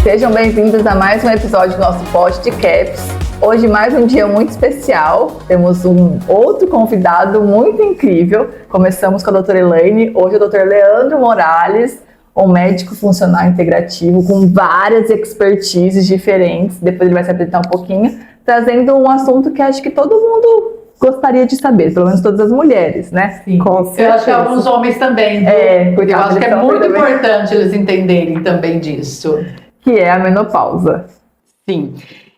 Sejam bem-vindos a mais um episódio do nosso podcast. Hoje, mais um dia muito especial. Temos um outro convidado muito incrível. Começamos com a doutora Elaine. Hoje, o doutor Leandro Morales, um médico funcional integrativo com várias expertises diferentes. Depois ele vai se apresentar um pouquinho, trazendo um assunto que acho que todo mundo gostaria de saber, pelo menos todas as mulheres, né? Sim. Com certeza. Eu acho que alguns homens também, porque eu acho que é muito importante eles entenderem também disso. Que é a menopausa. Sim.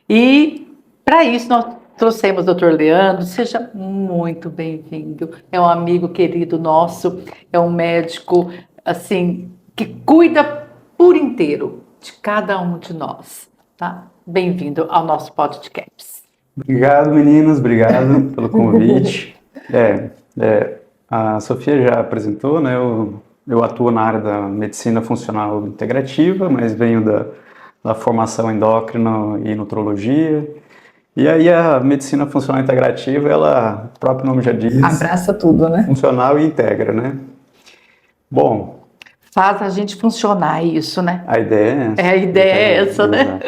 E para isso nós trouxemos o Dr. Leandro. Seja muito bem-vindo. É um amigo querido nosso, é um médico assim que cuida por inteiro de cada um de nós, tá? Bem-vindo ao nosso podcast. Obrigado, meninas, obrigado pelo convite. A Sofia já apresentou, né? Eu atuo na área da medicina funcional integrativa, mas venho da formação endócrina e nutrologia. E aí a medicina funcional integrativa, ela, o próprio nome já diz, abraça tudo, né? Funcional e integra, né? Bom, faz a gente funcionar isso, né? A ideia é essa. A ideia é essa, né?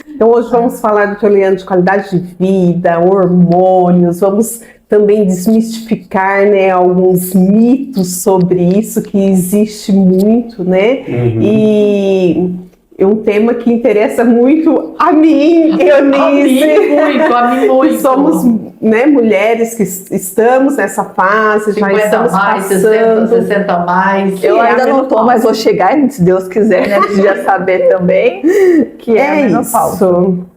Então hoje vamos falar, Dr. Leandro, de qualidade de vida, hormônios, vamos também desmistificar, né, alguns mitos sobre isso, que existe muito, né? Uhum. E é um tema que interessa muito a mim, Eunice. A mim muito. Somos, né, mulheres que estamos nessa fase, já estamos mais, passando. 60 a mais. Eu ainda não tô, mas vou chegar, se Deus quiser, né? Precisa saber também que é a menopausa. Isso.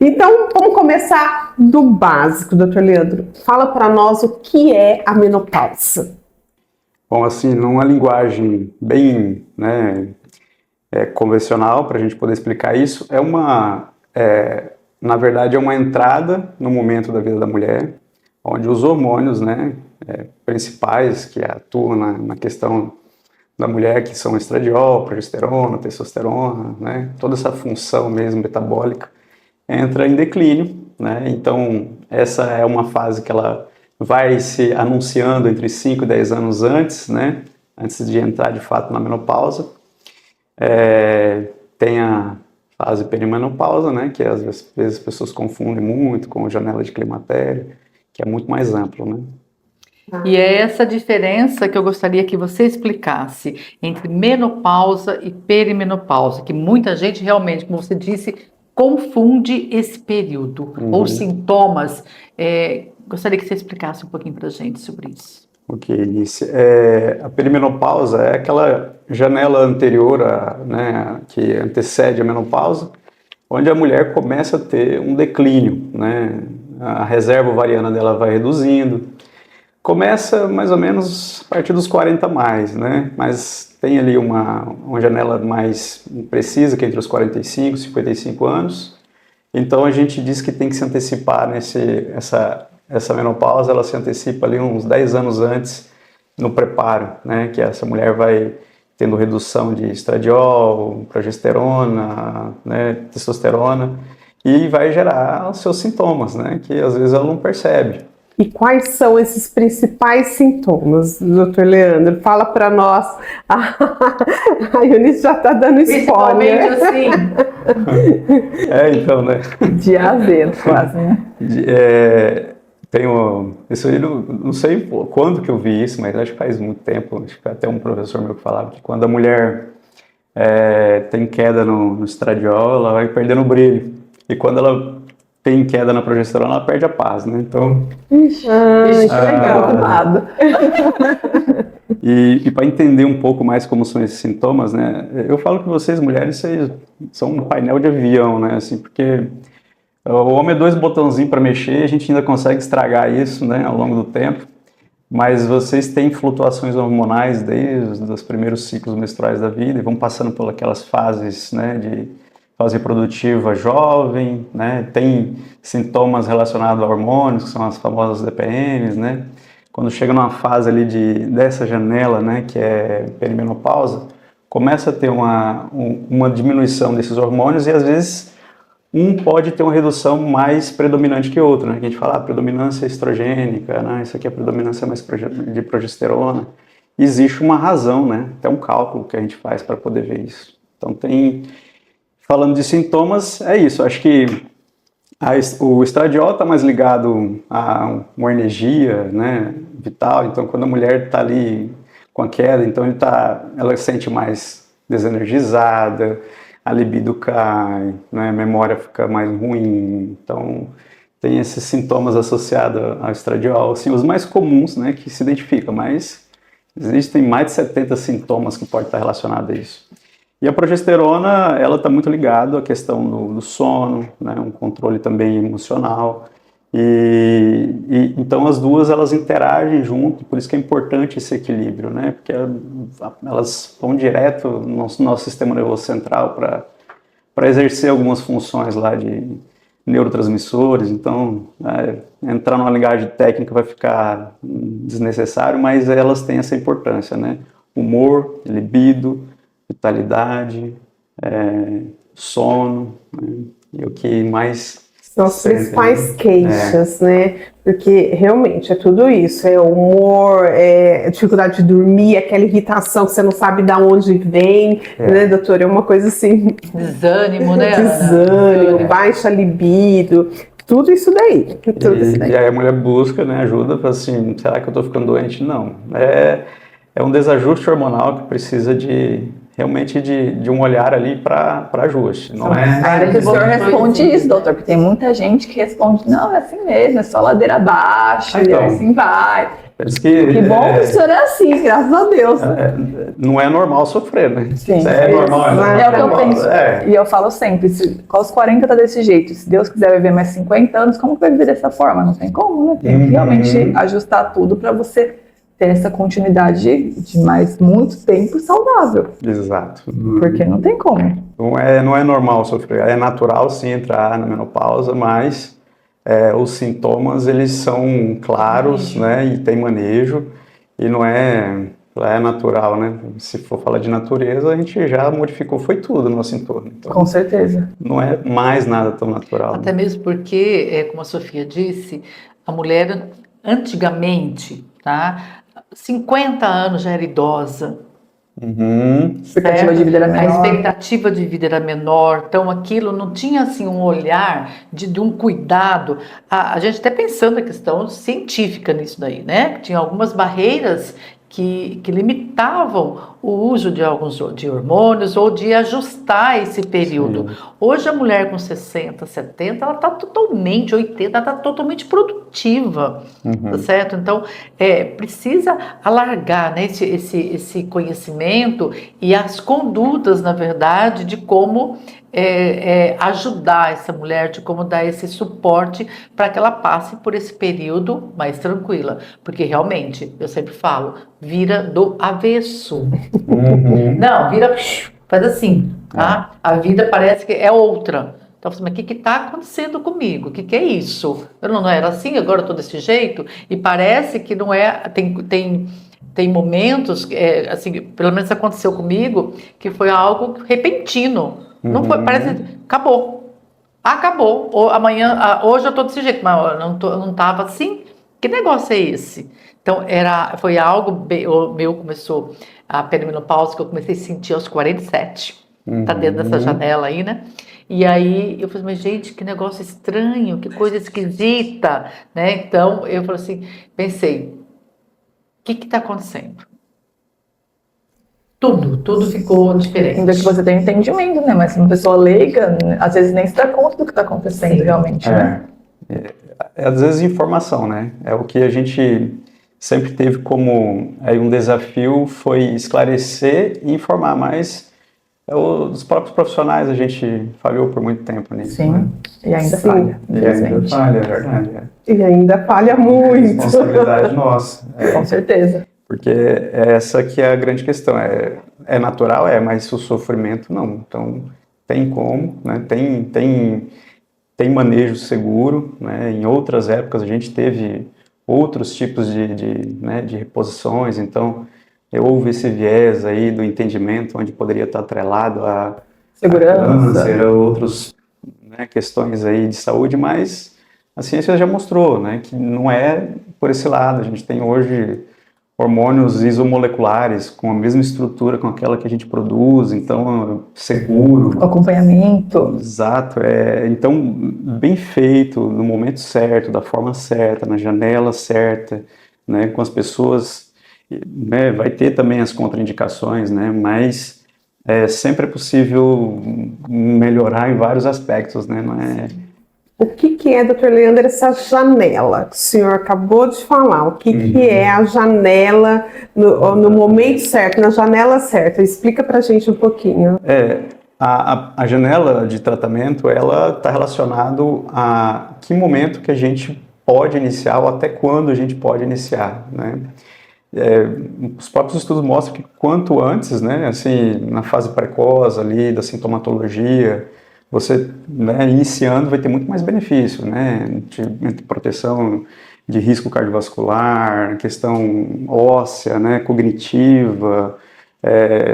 Então, vamos começar do básico, Dr. Leandro. Fala para nós o que é a menopausa. Bom, assim, numa linguagem bem, né, convencional, para a gente poder explicar isso, na verdade, é uma entrada no momento da vida da mulher, onde os hormônios, né, principais que atuam na questão da mulher, que são estradiol, progesterona, testosterona, né, toda essa função mesmo metabólica, entra em declínio, né, então essa é uma fase que ela vai se anunciando entre 5 e 10 anos antes, né, antes de entrar de fato na menopausa. Tem a fase perimenopausa, né, que às vezes as pessoas confundem muito com a janela de climatério, que é muito mais amplo, né. E é essa diferença que eu gostaria que você explicasse entre menopausa e perimenopausa, que muita gente realmente, como você disse, confunde esse período, ou sintomas. Gostaria que você explicasse um pouquinho para a gente sobre isso. Ok, Alice. A perimenopausa é aquela janela anterior, né, que antecede a menopausa, onde a mulher começa a ter um declínio, né, a reserva ovariana dela vai reduzindo, começa mais ou menos a partir dos 40 mais, né, mas tem ali uma janela mais precisa, que é entre os 45 e 55 anos, então a gente diz que tem que se antecipar essa menopausa, ela se antecipa ali uns 10 anos antes no preparo, né, que essa mulher vai tendo redução de estradiol, progesterona, né, testosterona, e vai gerar os seus sintomas, né, que às vezes ela não percebe. E quais são esses principais sintomas, Dr. Leandro? Fala para nós. A Eunice já está dando spoiler. Principalmente assim. Então, né? De azedo, quase, né? Isso aí, não sei quando que eu vi isso, mas acho que faz muito tempo. Acho que até um professor meu que falava que quando a mulher tem queda no estradiol, ela vai perdendo o brilho. E quando ela tem queda na progesterona, ela perde a paz, né? Então... legal. E para entender um pouco mais como são esses sintomas, né? Eu falo que vocês, mulheres, vocês são um painel de avião, né? Assim, porque... o homem é 2 botãozinhos para mexer, a gente ainda consegue estragar isso, né, ao longo do tempo, mas vocês têm flutuações hormonais desde os primeiros ciclos menstruais da vida e vão passando por aquelas fases, né, de fase reprodutiva jovem, né, tem sintomas relacionados a hormônios, que são as famosas DPMs, né, quando chega numa fase ali dessa janela, né, que é perimenopausa, começa a ter uma diminuição desses hormônios e às vezes um pode ter uma redução mais predominante que outro, né? Que a gente fala predominância estrogênica, né? Isso aqui é predominância mais de progesterona. Existe uma razão, né? Até um cálculo que a gente faz para poder ver isso. Então tem falando de sintomas, é isso. Acho que o estradiol está mais ligado a uma energia, né, vital. Então, quando a mulher está ali com a queda, então ela se sente mais desenergizada, a libido cai, né, a memória fica mais ruim. Então, tem esses sintomas associados ao estradiol, assim, os mais comuns, né, que se identificam, mas existem mais de 70 sintomas que podem estar relacionados a isso. E a progesterona, ela está muito ligada à questão do sono, né, um controle também emocional. Então as duas elas interagem junto, por isso que é importante esse equilíbrio, né, porque elas vão direto no nosso sistema nervoso central para exercer algumas funções lá de neurotransmissores. Então, entrar numa linguagem técnica vai ficar desnecessário, mas elas têm essa importância, né? Humor, libido, vitalidade, sono, né? E o que mais são as principais queixas, né? Porque realmente é tudo isso, é humor, é dificuldade de dormir, aquela irritação que você não sabe de onde vem, né, doutora? É uma coisa assim... Desânimo, né, Desânimo, baixa libido, tudo isso daí. E aí a mulher busca, né, ajuda para assim, será que eu estou ficando doente? Não. É um desajuste hormonal que precisa realmente de um olhar ali para ajuste. Não é? Ainda que o senhor responde isso, doutor, porque tem muita gente que responde, não, é assim mesmo, é só ladeira abaixo, e assim vai. Que bom que o senhor é assim, graças a Deus. Não é normal sofrer, né? Sim, é normal. É o que eu penso. E eu falo sempre, aos 40 tá desse jeito, se Deus quiser viver mais 50 anos, como que vai viver dessa forma? Não tem como, né? Tem que realmente ajustar tudo para você ter essa continuidade de mais muito tempo saudável. Exato. Porque não tem como. Não é normal sofrer. É natural sim entrar na menopausa, mas os sintomas eles são claros, né? E tem manejo e não é natural, né? Se for falar de natureza, a gente já modificou foi tudo no nosso entorno. Então, com certeza. Não é mais nada tão natural. Até mesmo porque, como a Sofia disse, a mulher antigamente, tá? 50 anos já era idosa. A expectativa de vida era menor. A expectativa de vida era menor, então aquilo não tinha assim um olhar de um cuidado. A gente até pensando na questão científica nisso daí, né? Tinha algumas barreiras que limitavam o uso de alguns de hormônios ou de ajustar esse período. Sim. Hoje a mulher com 60, 70, ela está totalmente, 80, ela está totalmente produtiva, tá certo? Então, precisa alargar, né, esse conhecimento e as condutas, na verdade, de como ajudar essa mulher, de como dar esse suporte para que ela passe por esse período mais tranquila. Porque realmente, eu sempre falo, vira do avesso. Não, vira, faz assim, tá? A vida parece que é outra. Então, eu falei, mas o que está acontecendo comigo? O que é isso? Eu não era assim, agora eu estou desse jeito? E parece que não é... Tem momentos, assim, pelo menos aconteceu comigo, que foi algo repentino. Não foi, parece, acabou. Ou amanhã, hoje eu estou desse jeito, mas eu não estava assim. Que negócio é esse? Então, foi algo, o meu começou, a perimenopausa que eu comecei a sentir aos 47. Tá dentro dessa janela aí, né? E aí eu falei, mas gente, que negócio estranho, que coisa esquisita, né? Então, eu falei assim, pensei, o que está acontecendo? Tudo ficou diferente. Ainda que você tenha entendimento, né? Mas uma pessoa leiga, às vezes nem se dá conta do que está acontecendo. Sim. Realmente, né? Às vezes informação, né? É o que a gente sempre teve como um desafio, foi esclarecer e informar, mas os próprios profissionais a gente falhou por muito tempo nisso. Sim, né? E ainda falha. E ainda falha, é verdade. E ainda falha muito. Responsabilidade nossa. Com certeza. Porque essa que é a grande questão. É natural, mas o sofrimento não. Então, tem como, né? Tem manejo seguro, né? Em outras épocas a gente teve outros tipos de reposições, então houve esse viés aí do entendimento, onde poderia estar atrelado a câncer, a outras questões aí de saúde, mas a ciência já mostrou, né, que não é por esse lado. A gente tem hoje hormônios isomoleculares com a mesma estrutura com aquela que a gente produz, então seguro. O acompanhamento. Exato, então bem feito, no momento certo, da forma certa, na janela certa, né, com as pessoas, né, vai ter também as contraindicações, né, mas sempre é possível melhorar em vários aspectos, né, não é... O que é, Dr. Leandro, essa janela que o senhor acabou de falar? O que é a janela no momento certo, na janela certa? Explica pra gente um pouquinho. A janela de tratamento, ela está relacionado a que momento que a gente pode iniciar ou até quando a gente pode iniciar, né? Os próprios estudos mostram que quanto antes, né, assim, na fase precoce ali da sintomatologia, você, né, iniciando vai ter muito mais benefício, né, de proteção de risco cardiovascular, questão óssea, né, cognitiva,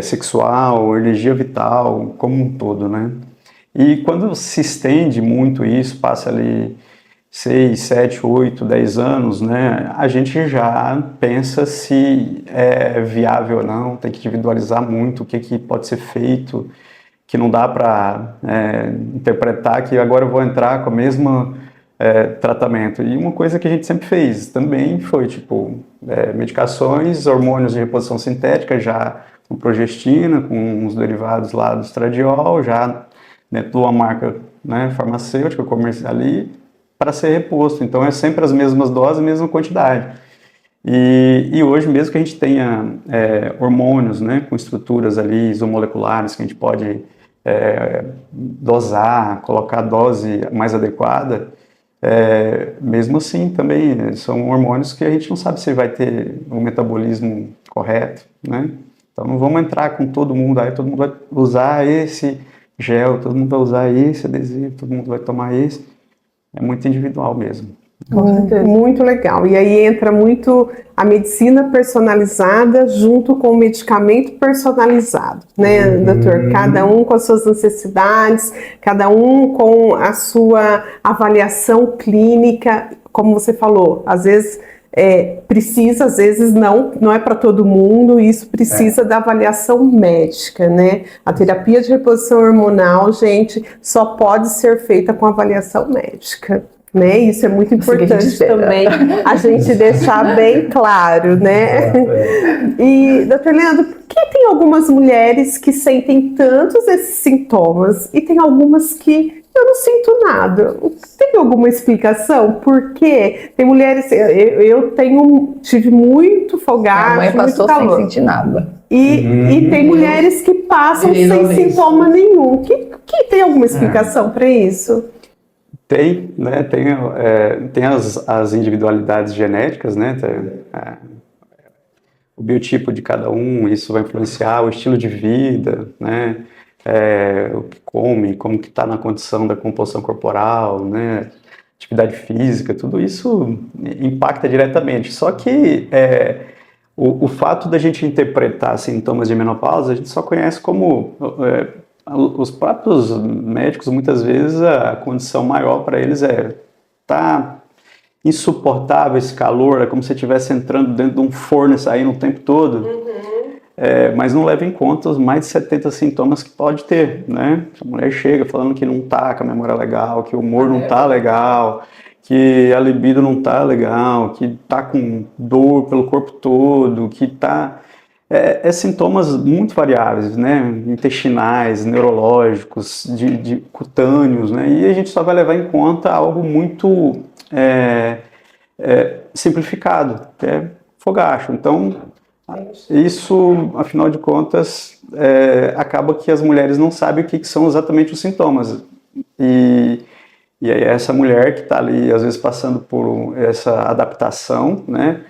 sexual, energia vital, como um todo, né. E quando se estende muito isso, passa ali 6, 7, 8, 10 anos, né, a gente já pensa se é viável ou não, tem que individualizar muito o que pode ser feito, que não dá para interpretar que agora eu vou entrar com o mesmo tratamento. E uma coisa que a gente sempre fez também foi, tipo, medicações, hormônios de reposição sintética, já com progestina, com os derivados lá do estradiol, já dentro de uma marca, né, farmacêutica, comercial ali, para ser reposto. Então é sempre as mesmas doses, a mesma quantidade. E hoje mesmo que a gente tenha hormônios, né, com estruturas ali isomoleculares que a gente pode dosar, colocar a dose mais adequada, mesmo assim também são hormônios que a gente não sabe se vai ter um metabolismo correto, né? Então não vamos entrar com todo mundo, aí todo mundo vai usar esse gel, todo mundo vai usar esse adesivo, todo mundo vai tomar esse. É muito individual mesmo. Muito legal. E aí entra muito a medicina personalizada junto com o medicamento personalizado, né, doutor? Cada um com as suas necessidades, cada um com a sua avaliação clínica, como você falou, às vezes precisa, às vezes não é para todo mundo, isso precisa da avaliação médica, né? A terapia de reposição hormonal, gente, só pode ser feita com avaliação médica. Né? Isso é muito importante também a gente deixar bem claro, né? E, doutor Leandro, por que tem algumas mulheres que sentem tantos esses sintomas e tem algumas que eu não sinto nada? Tem alguma explicação? Por quê? Tem mulheres, eu tive muito fogacho, minha mãe passou muito calor. sem sentir nada. E tem mulheres que passam sem sintoma nenhum. Tem alguma explicação para isso? Tem, né? Tem as individualidades genéticas, né? O biotipo de cada um, isso vai influenciar o estilo de vida, né? O que come, como que está na condição da composição corporal, né? Atividade física, tudo isso impacta diretamente. Só que o fato da gente interpretar sintomas de menopausa, a gente só conhece como... os próprios médicos, muitas vezes, a condição maior para eles tá insuportável esse calor, é como se estivesse entrando dentro de um forno e saindo o tempo todo. Mas não leva em conta os mais de 70 sintomas que pode ter, né? A mulher chega falando que não tá com a memória legal, que o humor não tá legal, que a libido não tá legal, que tá com dor pelo corpo todo, que tá... sintomas muito variáveis, né? Intestinais, neurológicos, de cutâneos, né? E a gente só vai levar em conta algo muito simplificado, que é fogacho. Então, isso, afinal de contas, acaba que as mulheres não sabem o que são exatamente os sintomas. E aí essa mulher que está ali, às vezes, passando por essa adaptação, né?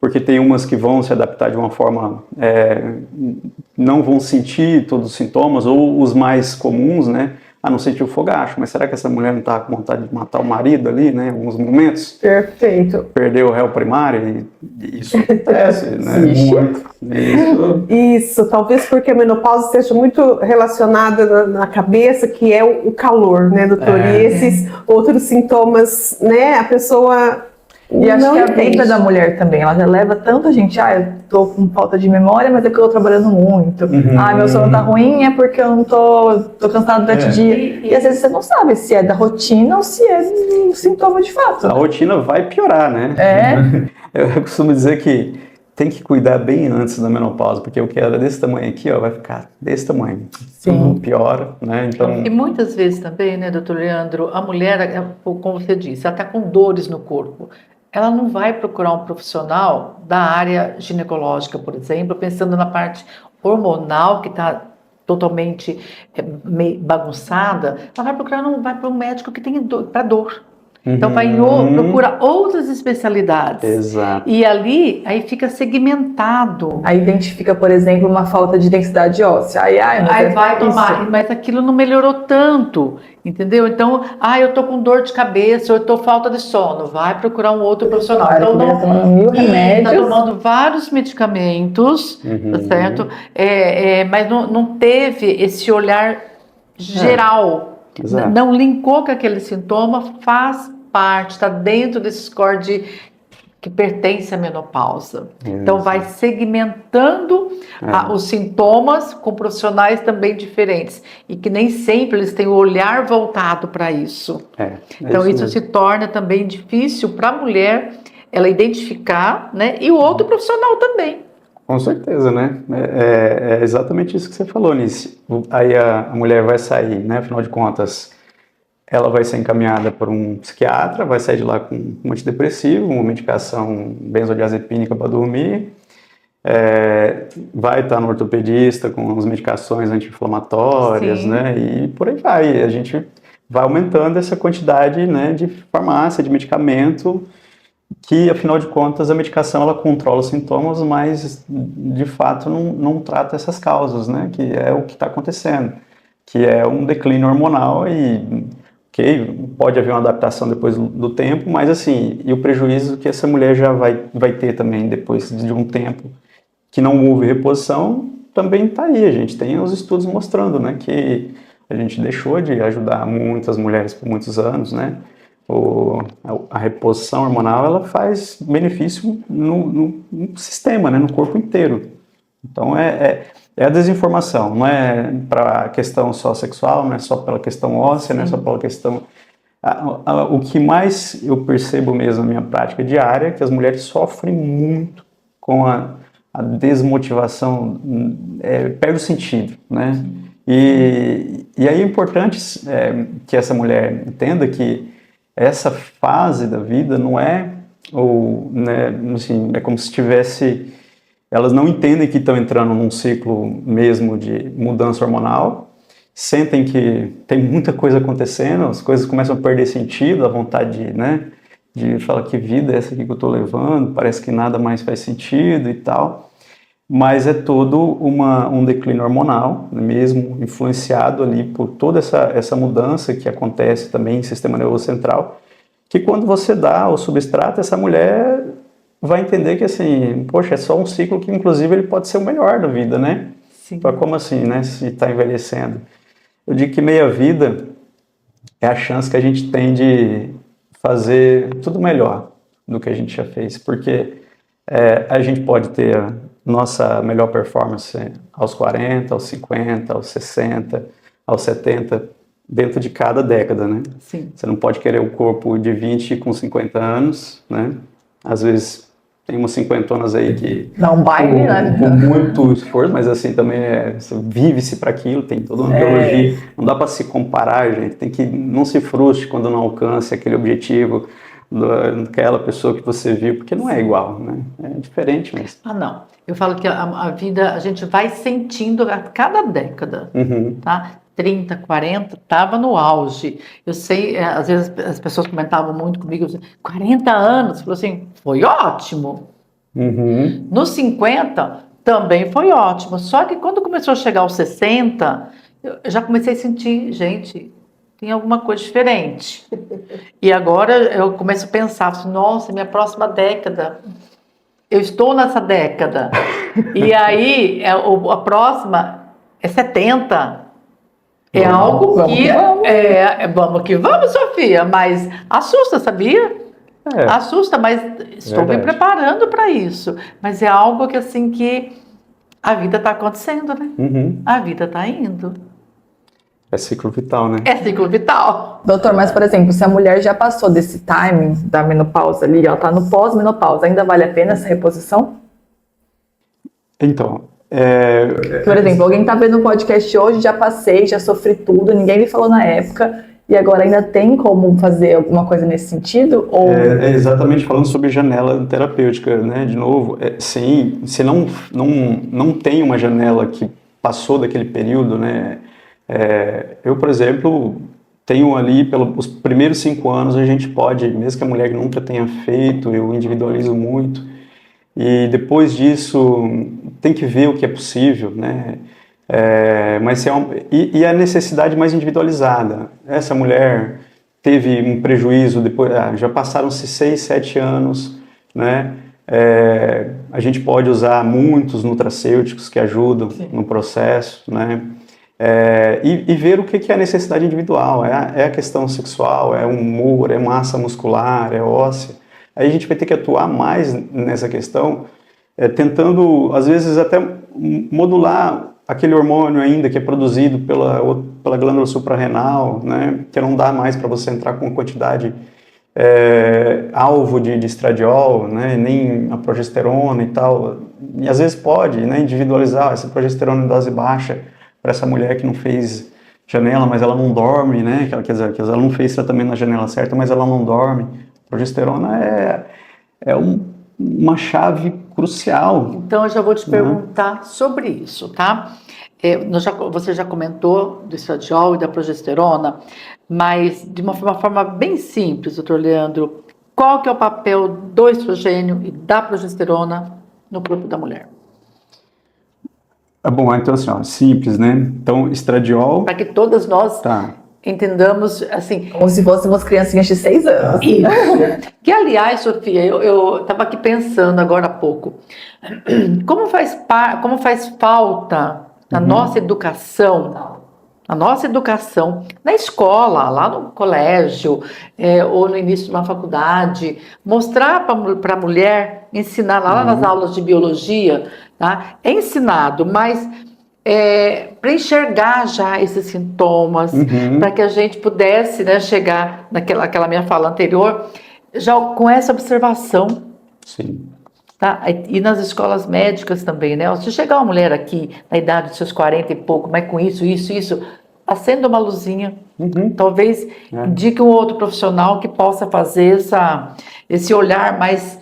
Porque tem umas que vão se adaptar de uma forma, não vão sentir todos os sintomas, ou os mais comuns, né? A não sentir o fogacho. Mas será que essa mulher não está com vontade de matar o marido ali, né? Em alguns momentos? Perfeito. Perdeu o réu primário, e isso acontece, né? Isso, talvez porque a menopausa esteja muito relacionada na cabeça, que é o calor, né, doutor? E esses outros sintomas, né? A pessoa... E acho não que a entende. vida da mulher também, ela já leva tanta gente, eu tô com falta de memória, mas é que eu tô trabalhando muito. Meu sono tá ruim, é porque eu não tô cansada durante o dia. E às vezes você não sabe se é da rotina ou se é um sintoma de fato. A rotina vai piorar, né? Eu costumo dizer que tem que cuidar bem antes da menopausa, porque o que era desse tamanho aqui, ó, vai ficar desse tamanho. Sim. Piora, né? Então... E muitas vezes também, né, doutor Leandro, a mulher, como você disse, ela está com dores no corpo. Ela não vai procurar um profissional da área ginecológica, por exemplo, pensando na parte hormonal que está totalmente bagunçada. Ela vai procurar, não vai para um médico que tem para dor. Então procura outras especialidades. Exato. E ali, aí fica segmentado. Aí identifica, por exemplo, uma falta de densidade óssea. Aí vai tomar, mas aquilo não melhorou tanto, entendeu? Então, eu tô com dor de cabeça, eu tô com falta de sono, vai procurar um outro profissional. Então, não tomando 1000 remédios. Tá tomando vários medicamentos, tá certo? Mas não teve esse olhar geral. Não linkou com aquele sintoma, faz parte, está dentro desse score que pertence à menopausa. Então, vai segmentando os sintomas com profissionais também diferentes. E que nem sempre eles têm o olhar voltado para isso. Então, isso se torna também difícil para a mulher ela identificar, né? E o outro profissional também. Com certeza, né? É exatamente isso que você falou, Nice. Aí a mulher vai sair, né? Afinal de contas, ela vai ser encaminhada por um psiquiatra, vai sair de lá com um antidepressivo, uma medicação benzodiazepínica para dormir, vai estar no ortopedista com as medicações anti-inflamatórias, né? E por aí vai. A gente vai aumentando essa quantidade, né, de farmácia, de medicamento, que, afinal de contas, a medicação ela controla os sintomas, mas, de fato, não trata essas causas, né? Que é o que está acontecendo, que é um declínio hormonal e, pode haver uma adaptação depois do tempo, mas, assim, e o prejuízo que essa mulher já vai ter também depois de um tempo que não houve reposição, também está aí. A gente tem os estudos mostrando, né, que a gente deixou de ajudar muitas mulheres por muitos anos, né? A reposição hormonal ela faz benefício no sistema, né, no corpo inteiro. Então é a desinformação, não é para a questão só sexual, não é só pela questão óssea, não é só pela questão... O que mais eu percebo mesmo na minha prática diária é que as mulheres sofrem muito com a desmotivação, perde o sentido, né? E aí é importante que essa mulher entenda que essa fase da vida não é, né, assim, é como se tivesse... Elas não entendem que estão entrando num ciclo mesmo de mudança hormonal, sentem que tem muita coisa acontecendo, as coisas começam a perder sentido, a vontade de falar que vida é essa aqui que eu estou levando, parece que nada mais faz sentido e tal, mas é todo um declínio hormonal, mesmo influenciado ali por toda essa mudança que acontece também no sistema nervoso central, que quando você dá o substrato, essa mulher vai entender que, assim, poxa, é só um ciclo que, inclusive, ele pode ser o melhor da vida, né? Sim. Como assim, né? Se está envelhecendo. Eu digo que meia-vida é a chance que a gente tem de fazer tudo melhor do que a gente já fez, porque a gente pode ter a nossa melhor performance aos 40, aos 50, aos 60, aos 70, dentro de cada década, né? Sim. Você não pode querer o corpo de 20 com 50 anos, né? Às vezes tem umas 50onas aí que... Dá um baile, né? Com muito esforço, mas assim, também vive-se para aquilo, tem toda uma biologia. Não dá para se comparar, gente. Tem que não se frustre quando não alcance aquele objetivo daquela pessoa que você viu, porque não é igual, né? É diferente mesmo. Não. Eu falo que a vida, a gente vai sentindo a cada década, tá? 30, 40, estava no auge. Eu sei, às vezes as pessoas comentavam muito comigo, 40 anos, falou assim, foi ótimo. Nos 50, também foi ótimo. Só que quando começou a chegar aos 60, eu já comecei a sentir, gente, tem alguma coisa diferente. E agora eu começo a pensar, nossa, minha próxima década, eu estou nessa década. E aí, a próxima é 70. É algo que... Vamos que vamos, Sofia, mas assusta, sabia? Assusta, mas estou me Verdade. preparando para isso. Mas é algo que assim que a vida está acontecendo, né? Uhum. A vida está indo. É ciclo vital, né? É ciclo vital. Doutor, mas por exemplo, se a mulher já passou desse timing da menopausa ali, ela tá no pós-menopausa, ainda vale a pena essa reposição? Então, Por exemplo, alguém tá vendo o podcast hoje, já passei, já sofri tudo, ninguém me falou na época, e agora ainda tem como fazer alguma coisa nesse sentido? Ou é exatamente falando sobre janela terapêutica, né? De novo, sim, se não tem uma janela que passou daquele período, né? Eu, por exemplo, tenho ali, pelos primeiros 5 anos, a gente pode, mesmo que a mulher nunca tenha feito, eu individualizo muito, e depois disso tem que ver o que é possível, né? Mas e a necessidade mais individualizada. Essa mulher teve um prejuízo depois, já passaram-se 6, 7 anos, né? A gente pode usar muitos nutracêuticos que ajudam no processo, né? E ver o que é a necessidade individual. É a questão sexual, é humor, é massa muscular, é óssea. Aí a gente vai ter que atuar mais nessa questão, tentando, às vezes, até modular aquele hormônio ainda que é produzido pela glândula suprarrenal, né, que não dá mais para você entrar com quantidade alvo de estradiol, né, nem a progesterona e tal. E às vezes pode, né, individualizar essa progesterona em dose baixa para essa mulher que não fez janela, mas ela não dorme, né, quer dizer, ela não fez tratamento na janela certa, mas ela não dorme. Progesterona uma chave crucial. Então, eu já vou te perguntar sobre isso, tá? Você já comentou do estradiol e da progesterona, mas de uma forma bem simples, doutor Leandro, qual que é o papel do estrogênio e da progesterona no corpo da mulher? Bom, então assim, ó, simples, né? Então, estradiol... Para que todas nós Tá. entendamos, assim... como se fôssemos criancinhas de 6 anos. Isso. Que, aliás, Sofia, eu estava aqui pensando agora há pouco, como faz falta na nossa educação, na escola, lá no colégio, ou no início de uma faculdade, mostrar para a mulher, ensinar lá nas aulas de biologia, tá? É ensinado, mas para enxergar já esses sintomas, para que a gente pudesse, né, chegar naquela minha fala anterior, já com essa observação. Sim. Tá? E nas escolas médicas também, né? Se chegar uma mulher aqui na idade dos seus 40 e pouco, mas com isso, acenda uma luzinha, talvez indique um outro profissional que possa fazer esse olhar mais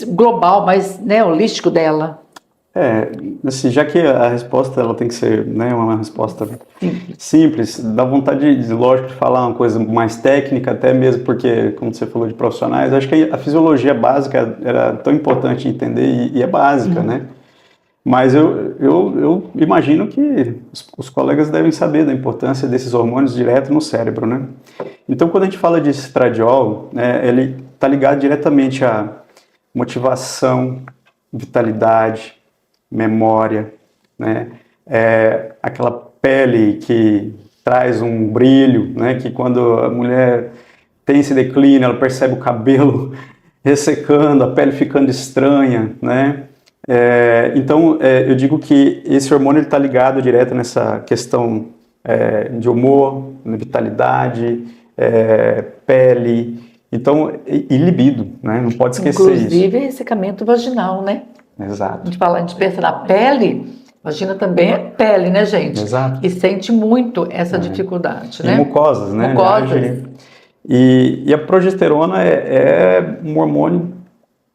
global, mais, né, holístico dela. Assim, já que a resposta ela tem que ser, né, uma resposta simples, dá vontade, lógico, de falar uma coisa mais técnica, até mesmo porque, como você falou de profissionais, acho que a fisiologia básica era tão importante entender e é básica, né? Mas eu imagino que os colegas devem saber da importância desses hormônios direto no cérebro, né? Então, quando a gente fala de estradiol, né, ele está ligado diretamente à motivação, vitalidade, memória, né? Aquela pele que traz um brilho, né? Que quando a mulher tem esse declínio, ela percebe o cabelo ressecando, a pele ficando estranha, né? Então, eu digo que esse hormônio está ligado direto nessa questão de humor, vitalidade, pele, então, e libido, né? Não pode esquecer isso. Inclusive, ressecamento vaginal, né? Exato. A gente pensa na pele, vagina também é pele, né, gente? Exato. E sente muito essa dificuldade, né? E mucosas, né? Mucosas. E a progesterona é um hormônio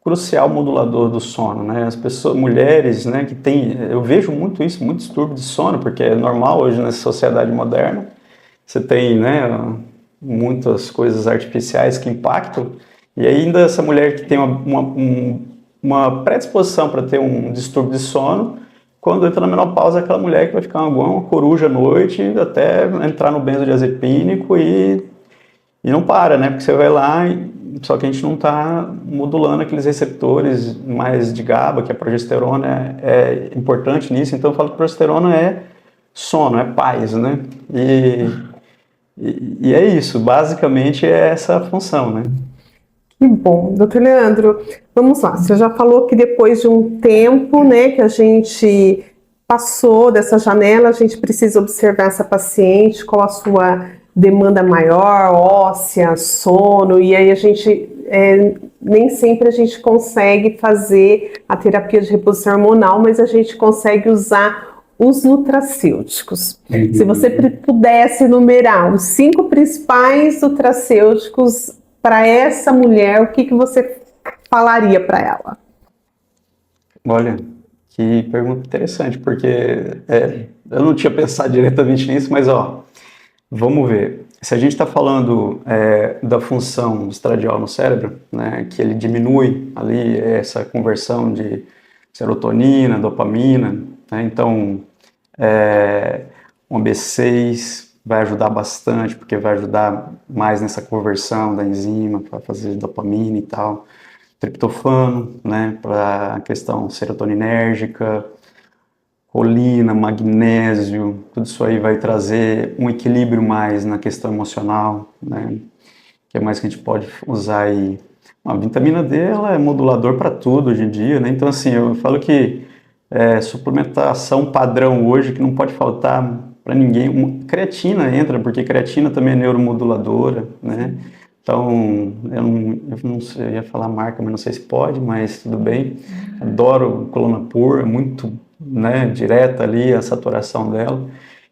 crucial modulador do sono, né? As pessoas, mulheres, né, que tem, eu vejo muito isso, muito distúrbio de sono, porque é normal hoje nessa sociedade moderna, você tem, né, muitas coisas artificiais que impactam, e ainda essa mulher que tem uma predisposição para ter um distúrbio de sono, quando entra na menopausa, é aquela mulher que vai ficar uma coruja à noite, até entrar no benzodiazepínico e não para, né? Porque você vai lá, só que a gente não está modulando aqueles receptores mais de GABA, que a progesterona é importante nisso. Então eu falo que progesterona é sono, é paz, né? E é isso, basicamente é essa a função, né? Que bom. Doutor Leandro, vamos lá. Você já falou que depois de um tempo, né, que a gente passou dessa janela, a gente precisa observar essa paciente, qual a sua demanda maior, óssea, sono, e aí a gente, nem sempre a gente consegue fazer a terapia de reposição hormonal, mas a gente consegue usar os nutracêuticos. Se você pudesse enumerar os 5 principais nutracêuticos para essa mulher, o que você falaria para ela? Olha, que pergunta interessante, porque eu não tinha pensado diretamente nisso, mas ó, vamos ver. Se a gente está falando da função estradiol no cérebro, né, que ele diminui ali essa conversão de serotonina, dopamina, né, então um B6 vai ajudar bastante, porque vai ajudar mais nessa conversão da enzima para fazer dopamina e tal. Triptofano, né, para a questão serotoninérgica, colina, magnésio, tudo isso aí vai trazer um equilíbrio mais na questão emocional, né, que é mais que a gente pode usar aí. A vitamina D, ela é modulador para tudo hoje em dia, né, então assim, eu falo que suplementação padrão hoje, que não pode faltar para ninguém, creatina entra, porque creatina também é neuromoduladora, né, então, eu não sei, eu ia falar marca, mas não sei se pode, mas tudo bem. Adoro Clonapur, é muito, né, direta ali a saturação dela.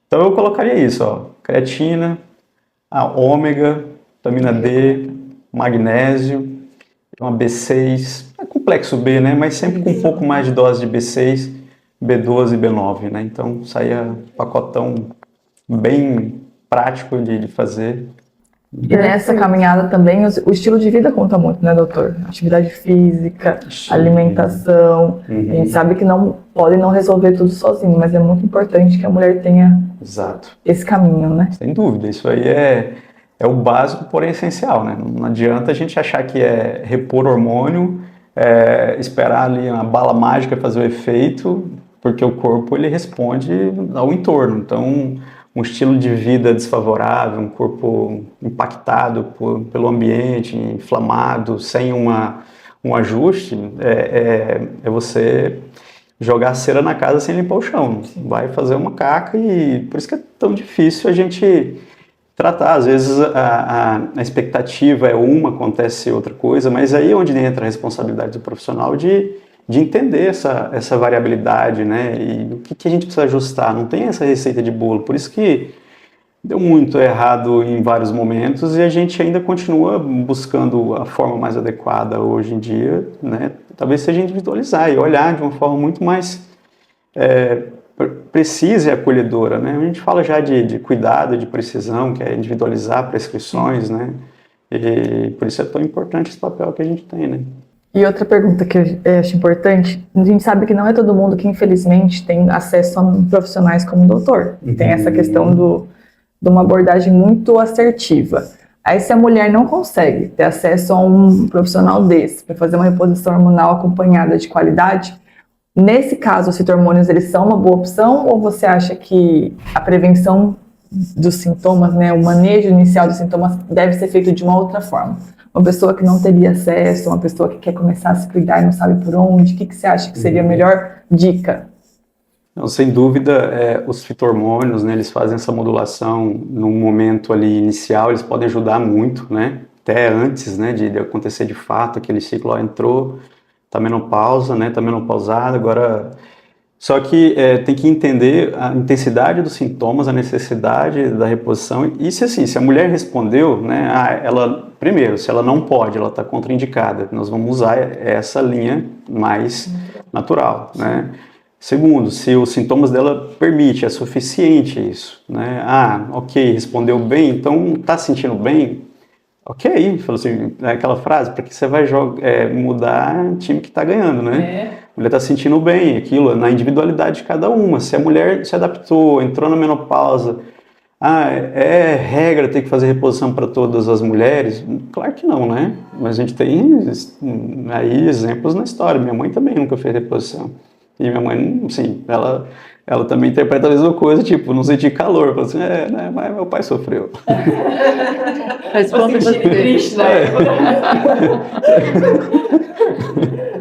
Então eu colocaria isso, ó, creatina, a ômega, vitamina D, magnésio, uma B6, complexo B, né, mas sempre com um pouco mais de dose de B6, B12 e B9, né, então saía pacotão bem prático de fazer. E nessa caminhada também, o estilo de vida conta muito, né, doutor? Atividade física, alimentação. A gente sabe que não podem não resolver tudo sozinho, mas é muito importante que a mulher tenha esse caminho, né? Sem dúvida, isso aí é o básico, porém essencial, né? Não adianta a gente achar que é repor hormônio, esperar ali uma bala mágica fazer o efeito, porque o corpo ele responde ao entorno. Então, um estilo de vida desfavorável, um corpo impactado pelo ambiente, inflamado, sem um ajuste, é você jogar cera na casa sem limpar o chão. Vai fazer uma caca e por isso que é tão difícil a gente tratar. Às vezes a expectativa é uma, acontece outra coisa, mas aí é onde entra a responsabilidade do profissional de entender essa variabilidade, né, e o que a gente precisa ajustar. Não tem essa receita de bolo, por isso que deu muito errado em vários momentos e a gente ainda continua buscando a forma mais adequada hoje em dia, né, talvez seja individualizar e olhar de uma forma muito mais precisa e acolhedora, né. A gente fala já de cuidado, de precisão, que é individualizar prescrições, né, e por isso é tão importante esse papel que a gente tem, né. E outra pergunta que eu acho importante, a gente sabe que não é todo mundo que infelizmente tem acesso a profissionais como o doutor. Tem essa questão de uma abordagem muito assertiva. Aí se a mulher não consegue ter acesso a um profissional desse para fazer uma reposição hormonal acompanhada de qualidade, nesse caso os fito-hormônios eles são uma boa opção ou você acha que a prevenção dos sintomas, né, o manejo inicial dos sintomas deve ser feito de uma outra forma? Uma pessoa que não teria acesso, uma pessoa que quer começar a se cuidar e não sabe por onde, o que você acha que seria a melhor dica? Não, sem dúvida, os fito-hormônios, né, eles fazem essa modulação num momento ali inicial, eles podem ajudar muito, né, até antes, né, de acontecer de fato, aquele ciclo entrou, tá menopausa, né, tá menopausada, agora... Só que tem que entender a intensidade dos sintomas, a necessidade da reposição. E se a mulher respondeu, né, primeiro, se ela não pode, ela está contraindicada, nós vamos usar essa linha mais natural, né? Segundo, se os sintomas dela permitem, é suficiente isso, né? Ok, respondeu bem, então está se sentindo bem? Ok, falou assim, aquela frase, porque você vai mudar time que está ganhando, né? A mulher está se sentindo bem, aquilo na individualidade de cada uma. Se a mulher se adaptou, entrou na menopausa, é regra ter que fazer reposição para todas as mulheres? Claro que não, né? Mas a gente tem aí exemplos na história. Minha mãe também nunca fez reposição. E minha mãe, assim, ela ela também interpreta a mesma coisa, tipo, não sentir calor. Fala assim, né, mas meu pai sofreu. Mas quando você... triste, né?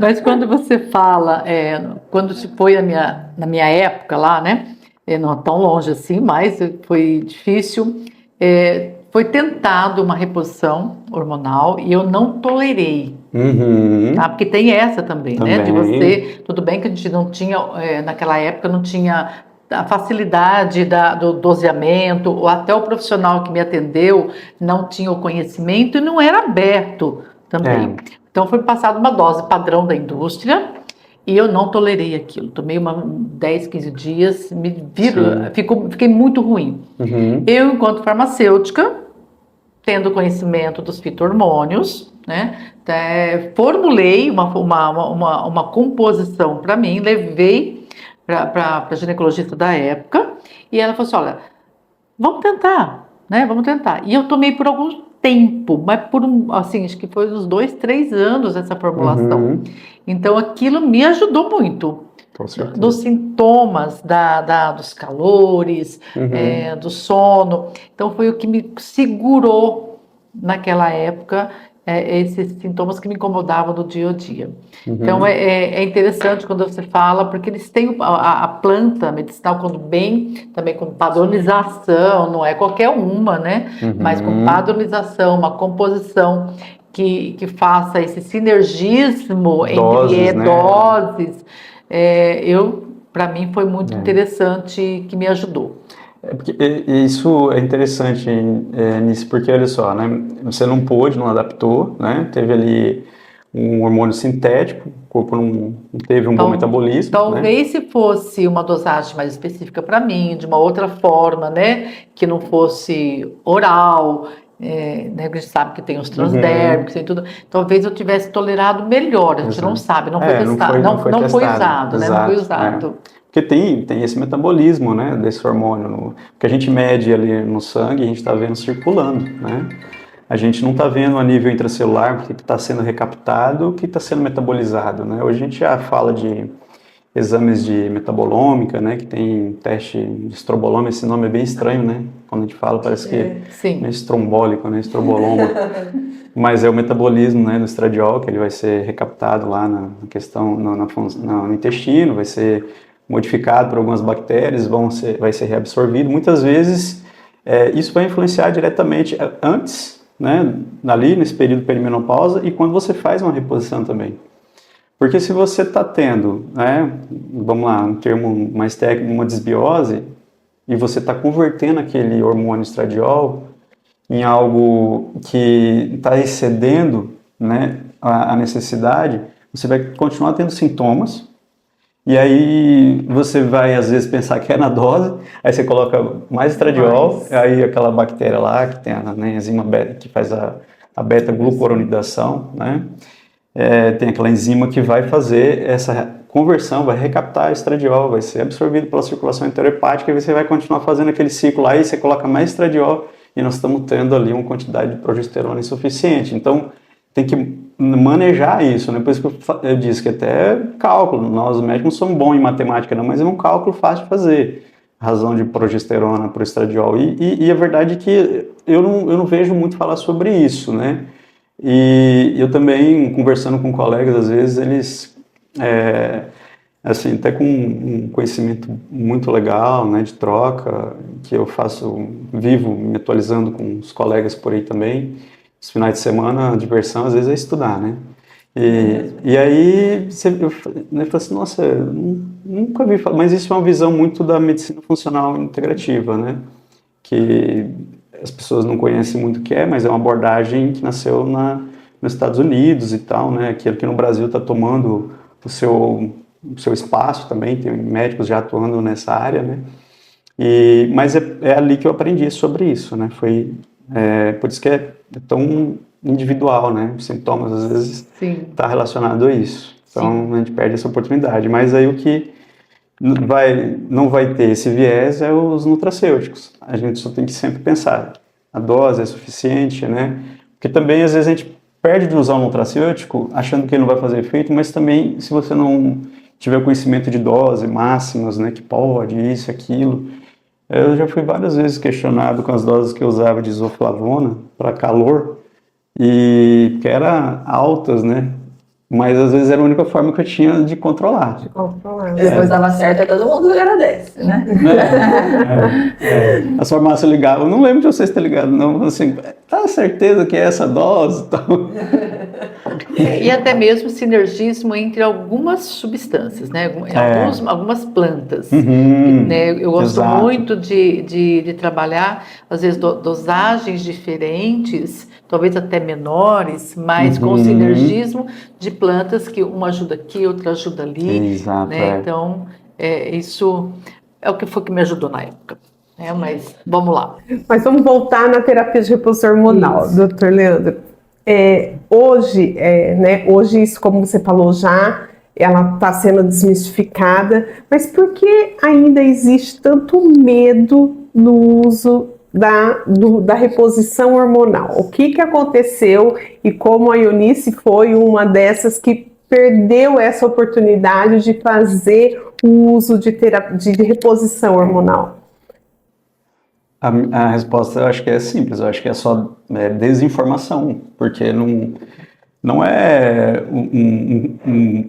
Mas quando você fala, quando se foi na minha época lá, né? Não tão longe assim, mas foi difícil. Foi tentado uma reposição hormonal e eu não tolerei. Uhum. Tá? Porque tem essa também, né? De Também. você. Tudo bem que a gente não tinha, naquela época, não tinha a facilidade do doseamento, ou até o profissional que me atendeu não tinha o conhecimento e não era aberto também. Então foi passada uma dose padrão da indústria e eu não tolerei aquilo. Tomei 10, 15 dias, fiquei muito ruim. Uhum. Eu, enquanto farmacêutica, tendo conhecimento dos fito-hormônios, né, formulei uma composição para mim, levei para a ginecologista da época e ela falou assim, olha, vamos tentar, né, vamos tentar. E eu tomei por algum tempo, mas assim, acho que foi uns 2, 3 anos essa formulação. Uhum. Então aquilo me ajudou muito. Com certeza. Dos sintomas, dos calores, do sono. Então foi o que me segurou naquela época, esses sintomas que me incomodavam no dia a dia. Então é interessante quando você fala, porque eles têm a planta medicinal, quando bem, também com padronização, não é qualquer uma, né? Mas com padronização, uma composição que faça esse sinergismo entre doses. Para mim foi muito interessante, que me ajudou. Porque isso é interessante nisso, porque olha só, né? Você não pôde, não adaptou, né? Teve ali um hormônio sintético, o corpo não teve um bom metabolismo. Talvez se fosse uma dosagem mais específica para mim, de uma outra forma, né? Que não fosse oral. Né, a gente sabe que tem os transdérmicos e tudo. Talvez eu tivesse tolerado melhor. A gente não sabe, não foi testado, não foi usado, né? Não foi usado. Porque tem esse metabolismo, né, desse hormônio, que a gente mede ali no sangue, a gente está vendo circulando, né? A gente não está vendo a nível intracelular o que está sendo recaptado, o que está sendo metabolizado, né? Hoje a gente já fala de exames de metabolômica, né, que tem teste de estroboloma, esse nome é bem estranho, né? Quando a gente fala, parece que é estrombólico, né, estroboloma. Mas é o metabolismo, né, do estradiol, que ele vai ser recaptado lá na questão, no intestino, vai ser modificado por algumas bactérias, vai ser reabsorvido. Muitas vezes isso vai influenciar diretamente antes, né, ali nesse período perimenopausa e quando você faz uma reposição também. Porque se você está tendo, né, vamos lá, um termo mais técnico, uma desbiose, e você está convertendo aquele hormônio estradiol em algo que está excedendo, né, a necessidade, você vai continuar tendo sintomas, e aí você vai às vezes pensar que é na dose, aí você coloca mais estradiol, aí aquela bactéria lá, que tem a enzima beta, que faz a beta-glucuronidação, né? Tem aquela enzima que vai fazer essa conversão, vai recaptar estradiol, vai ser absorvido pela circulação enterohepática e você vai continuar fazendo aquele ciclo lá e você coloca mais estradiol e nós estamos tendo ali uma quantidade de progesterona insuficiente. Então, tem que manejar isso, né? Por isso que eu disse que até cálculo, nós médicos somos bons em matemática, não, mas é um cálculo fácil de fazer, razão de progesterona para o estradiol. E a verdade é que eu não vejo muito falar sobre isso, né? E eu também, conversando com colegas, às vezes eles, assim, até com um conhecimento muito legal, né, de troca, que eu vivo me atualizando com os colegas por aí também. Os finais de semana, a diversão, às vezes, é estudar, né? E aí, eu falei assim, nossa, nunca vi falar, mas isso é uma visão muito da medicina funcional integrativa, né? Que as pessoas não conhecem muito o que é, mas é uma abordagem que nasceu nos Estados Unidos e tal, né? Que aqui no Brasil está tomando o seu espaço também, tem médicos já atuando nessa área, né? Mas é ali que eu aprendi sobre isso, né? Por isso que é tão individual, né? Os sintomas, às vezes, está relacionado a isso. Então, a gente perde essa oportunidade. Mas aí o que não vai ter esse viés é os nutracêuticos. A gente só tem que sempre pensar, a dose é suficiente, né? Porque também, às vezes, a gente perde de usar um nutracêutico achando que ele não vai fazer efeito, mas também, se você não tiver conhecimento de dose máximas, né, que pode, isso, aquilo. Eu já fui várias vezes questionado com as doses que eu usava de isoflavona para calor, e que eram altas, né? Mas às vezes era a única forma que eu tinha de controlar. E depois dava certo, aí todo mundo agradece, né? A farmácia ligava, eu não lembro de vocês ter ligado, não, assim, tá certeza que é essa dose? E até mesmo sinergismo entre algumas substâncias, né? Algumas plantas. Né? Eu gosto muito de trabalhar, às vezes, dosagens diferentes, talvez até menores, mas com sinergismo de plantas que uma ajuda aqui, outra ajuda ali. Exato, né? Então, isso é o que foi que me ajudou na época. Mas vamos lá. Mas vamos voltar na terapia de reposição hormonal, doutor Leandro. Hoje, hoje isso, como você falou já, ela está sendo desmistificada, mas por que ainda existe tanto medo no uso da reposição hormonal? O que aconteceu e como a Eunice foi uma dessas que perdeu essa oportunidade de fazer o uso de reposição hormonal? A resposta eu acho que é simples, eu acho que é só desinformação, porque não é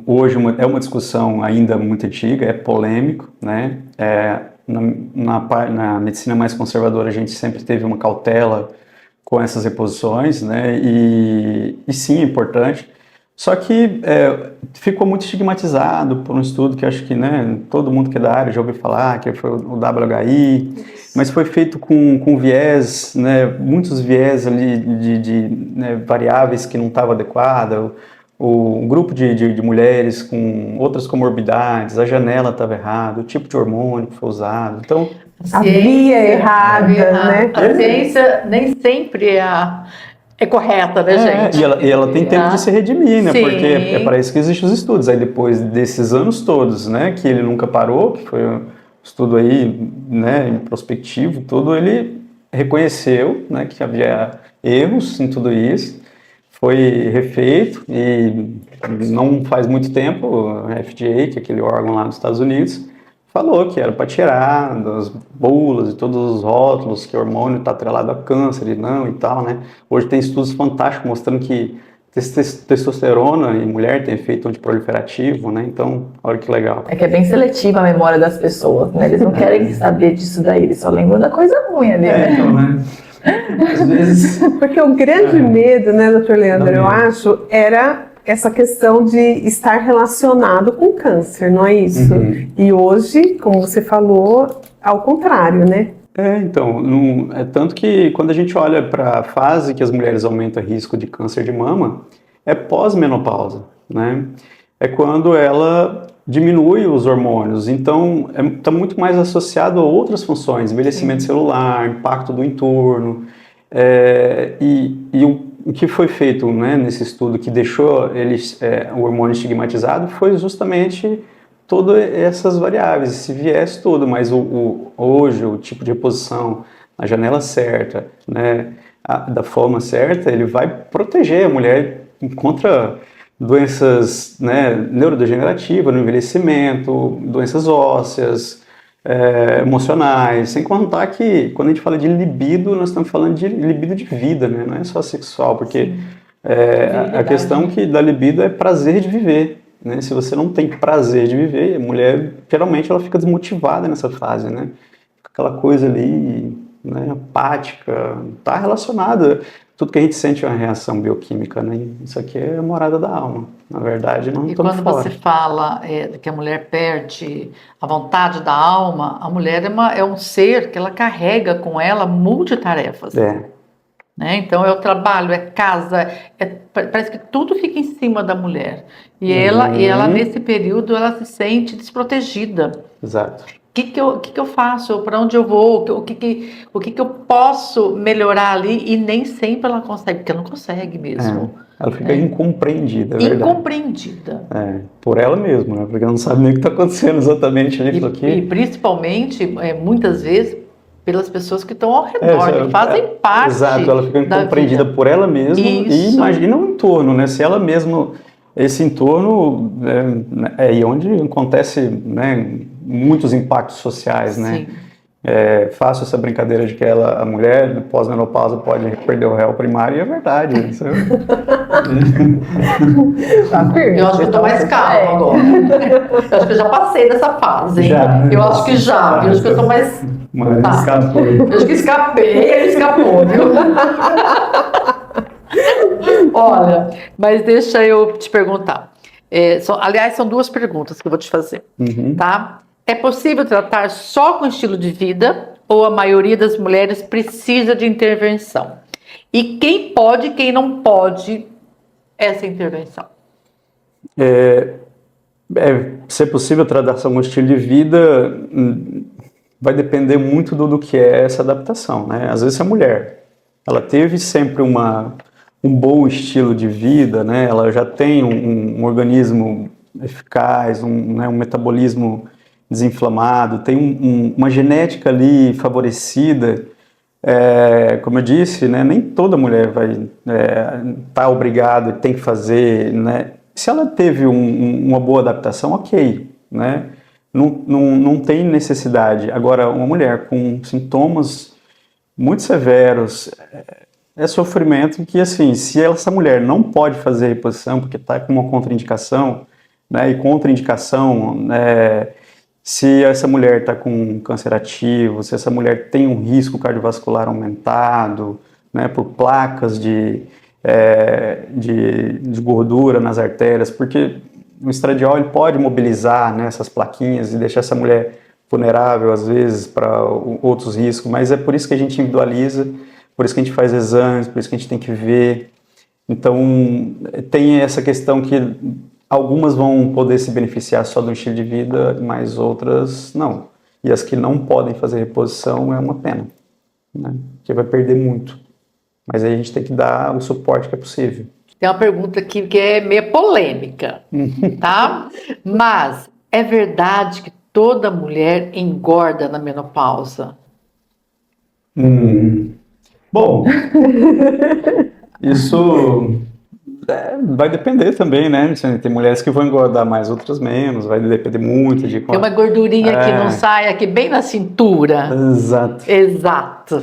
hoje é uma discussão ainda muito antiga, é polêmico, né? Na medicina mais conservadora a gente sempre teve uma cautela com essas reposições, né? E sim, é importante. Só que ficou muito estigmatizado por um estudo que acho que, né, todo mundo que é da área já ouviu falar, que foi o WHI, mas foi feito com viés, né, muitos viés ali de variáveis que não estavam adequadas, o grupo de mulheres com outras comorbidades, a janela estava errada, o tipo de hormônio que foi usado, então... A via errada, né? A ciência nem sempre é correta, né, gente? E ela tem tempo de se redimir, né? Sim. Porque é para isso que existem os estudos. Aí depois desses anos todos, né, que ele nunca parou, que foi um estudo aí, né, prospectivo, tudo, ele reconheceu, né, que havia erros em tudo isso, foi refeito e não faz muito tempo, a FDA, que é aquele órgão lá dos Estados Unidos, falou que era para tirar das bulas e todos os rótulos que o hormônio está atrelado a câncer e não e tal, né? Hoje tem estudos fantásticos mostrando que testosterona em mulher tem efeito antiproliferativo, né? Então, olha que legal. É que é bem seletiva a memória das pessoas, né? Eles não querem saber disso daí, eles só lembram da coisa ruim ali, né? Então, né? Às vezes... Porque o grande medo, né, doutor Leandro, eu acho, era essa questão de estar relacionado com câncer, não é isso? E hoje, como você falou, ao contrário, né? Então, é tanto que quando a gente olha para a fase que as mulheres aumentam o risco de câncer de mama, é pós-menopausa, né? É quando ela diminui os hormônios, então está muito mais associado a outras funções, envelhecimento celular, impacto do entorno, o que foi feito, né, nesse estudo que deixou o hormônio estigmatizado foi justamente todas essas variáveis, esse viés todo, mas hoje o tipo de reposição na janela certa, né, da forma certa, ele vai proteger a mulher contra doenças, né, neurodegenerativas, no envelhecimento, doenças ósseas, emocionais, sem contar que quando a gente fala de libido, nós estamos falando de libido de vida, né? Não é só sexual, porque a questão que da libido é prazer de viver, né? Se você não tem prazer de viver, a mulher geralmente ela fica desmotivada nessa fase, né? Fica aquela coisa ali, né, apática, está relacionada. Tudo que a gente sente é uma reação bioquímica, né? Isso aqui é a morada da alma. Na verdade, não estamos fora. E quando você fala que a mulher perde a vontade da alma, a mulher é um ser que ela carrega com ela multitarefas. Né? Então, é o trabalho, é casa, parece que tudo fica em cima da mulher. E ela, nesse período, ela se sente desprotegida. Exato. O que eu faço? Para onde eu vou? O que eu posso melhorar ali? E nem sempre ela consegue, porque ela não consegue mesmo. Ela fica incompreendida, é verdade. Incompreendida. Por ela mesma, né? Porque ela não sabe nem o que está acontecendo exatamente ali. E principalmente, muitas vezes, pelas pessoas que estão ao redor, que fazem parte. Exato, ela fica incompreendida por ela mesma e imagina o entorno, né? Se ela mesma esse entorno é aí onde acontece, né, muitos impactos sociais, né? Sim. Faço essa brincadeira de que a mulher pós-menopausa pode perder o réu primário, e é verdade. Isso Tá firme. Eu acho que eu tô mais calma agora. Eu acho que eu já passei dessa fase, hein? Já, né? Eu acho que já. Eu acho que eu tô mais... Mas Tá. escapou. Eu acho que escapei, ele escapou, viu? Olha, mas deixa eu te perguntar. Aliás, são duas perguntas que eu vou te fazer, tá? É possível tratar só com estilo de vida ou a maioria das mulheres precisa de intervenção? E quem pode e quem não pode essa intervenção? Se é possível tratar com estilo de vida, vai depender muito do que é essa adaptação, né? Às vezes a mulher, ela teve sempre um bom estilo de vida, né? Ela já tem um organismo eficaz, um metabolismo desinflamado, tem uma genética ali favorecida. Como eu disse, né, nem toda mulher vai estar obrigada, tem que fazer, né? Se ela teve uma boa adaptação, ok, né? Não tem necessidade. Agora, uma mulher com sintomas muito severos, sofrimento que, assim, se essa mulher não pode fazer reposição porque está com uma contraindicação, né? E contraindicação, se essa mulher está com câncer ativo, se essa mulher tem um risco cardiovascular aumentado, né, por placas de gordura nas artérias, porque o estradiol ele pode mobilizar, né, essas plaquinhas e deixar essa mulher vulnerável, às vezes, para outros riscos, mas é por isso que a gente individualiza, por isso que a gente faz exames, por isso que a gente tem que ver. Então, tem essa questão que algumas vão poder se beneficiar só do estilo de vida, mas outras não. E as que não podem fazer reposição é uma pena, né? Porque vai perder muito. Mas aí a gente tem que dar o suporte que é possível. Tem uma pergunta aqui que é meio polêmica, tá? Mas é verdade que toda mulher engorda na menopausa? Bom, isso vai depender também, né? Tem mulheres que vão engordar mais, outras menos, vai depender muito de Tem uma gordurinha que não sai aqui bem na cintura. Exato. Exato.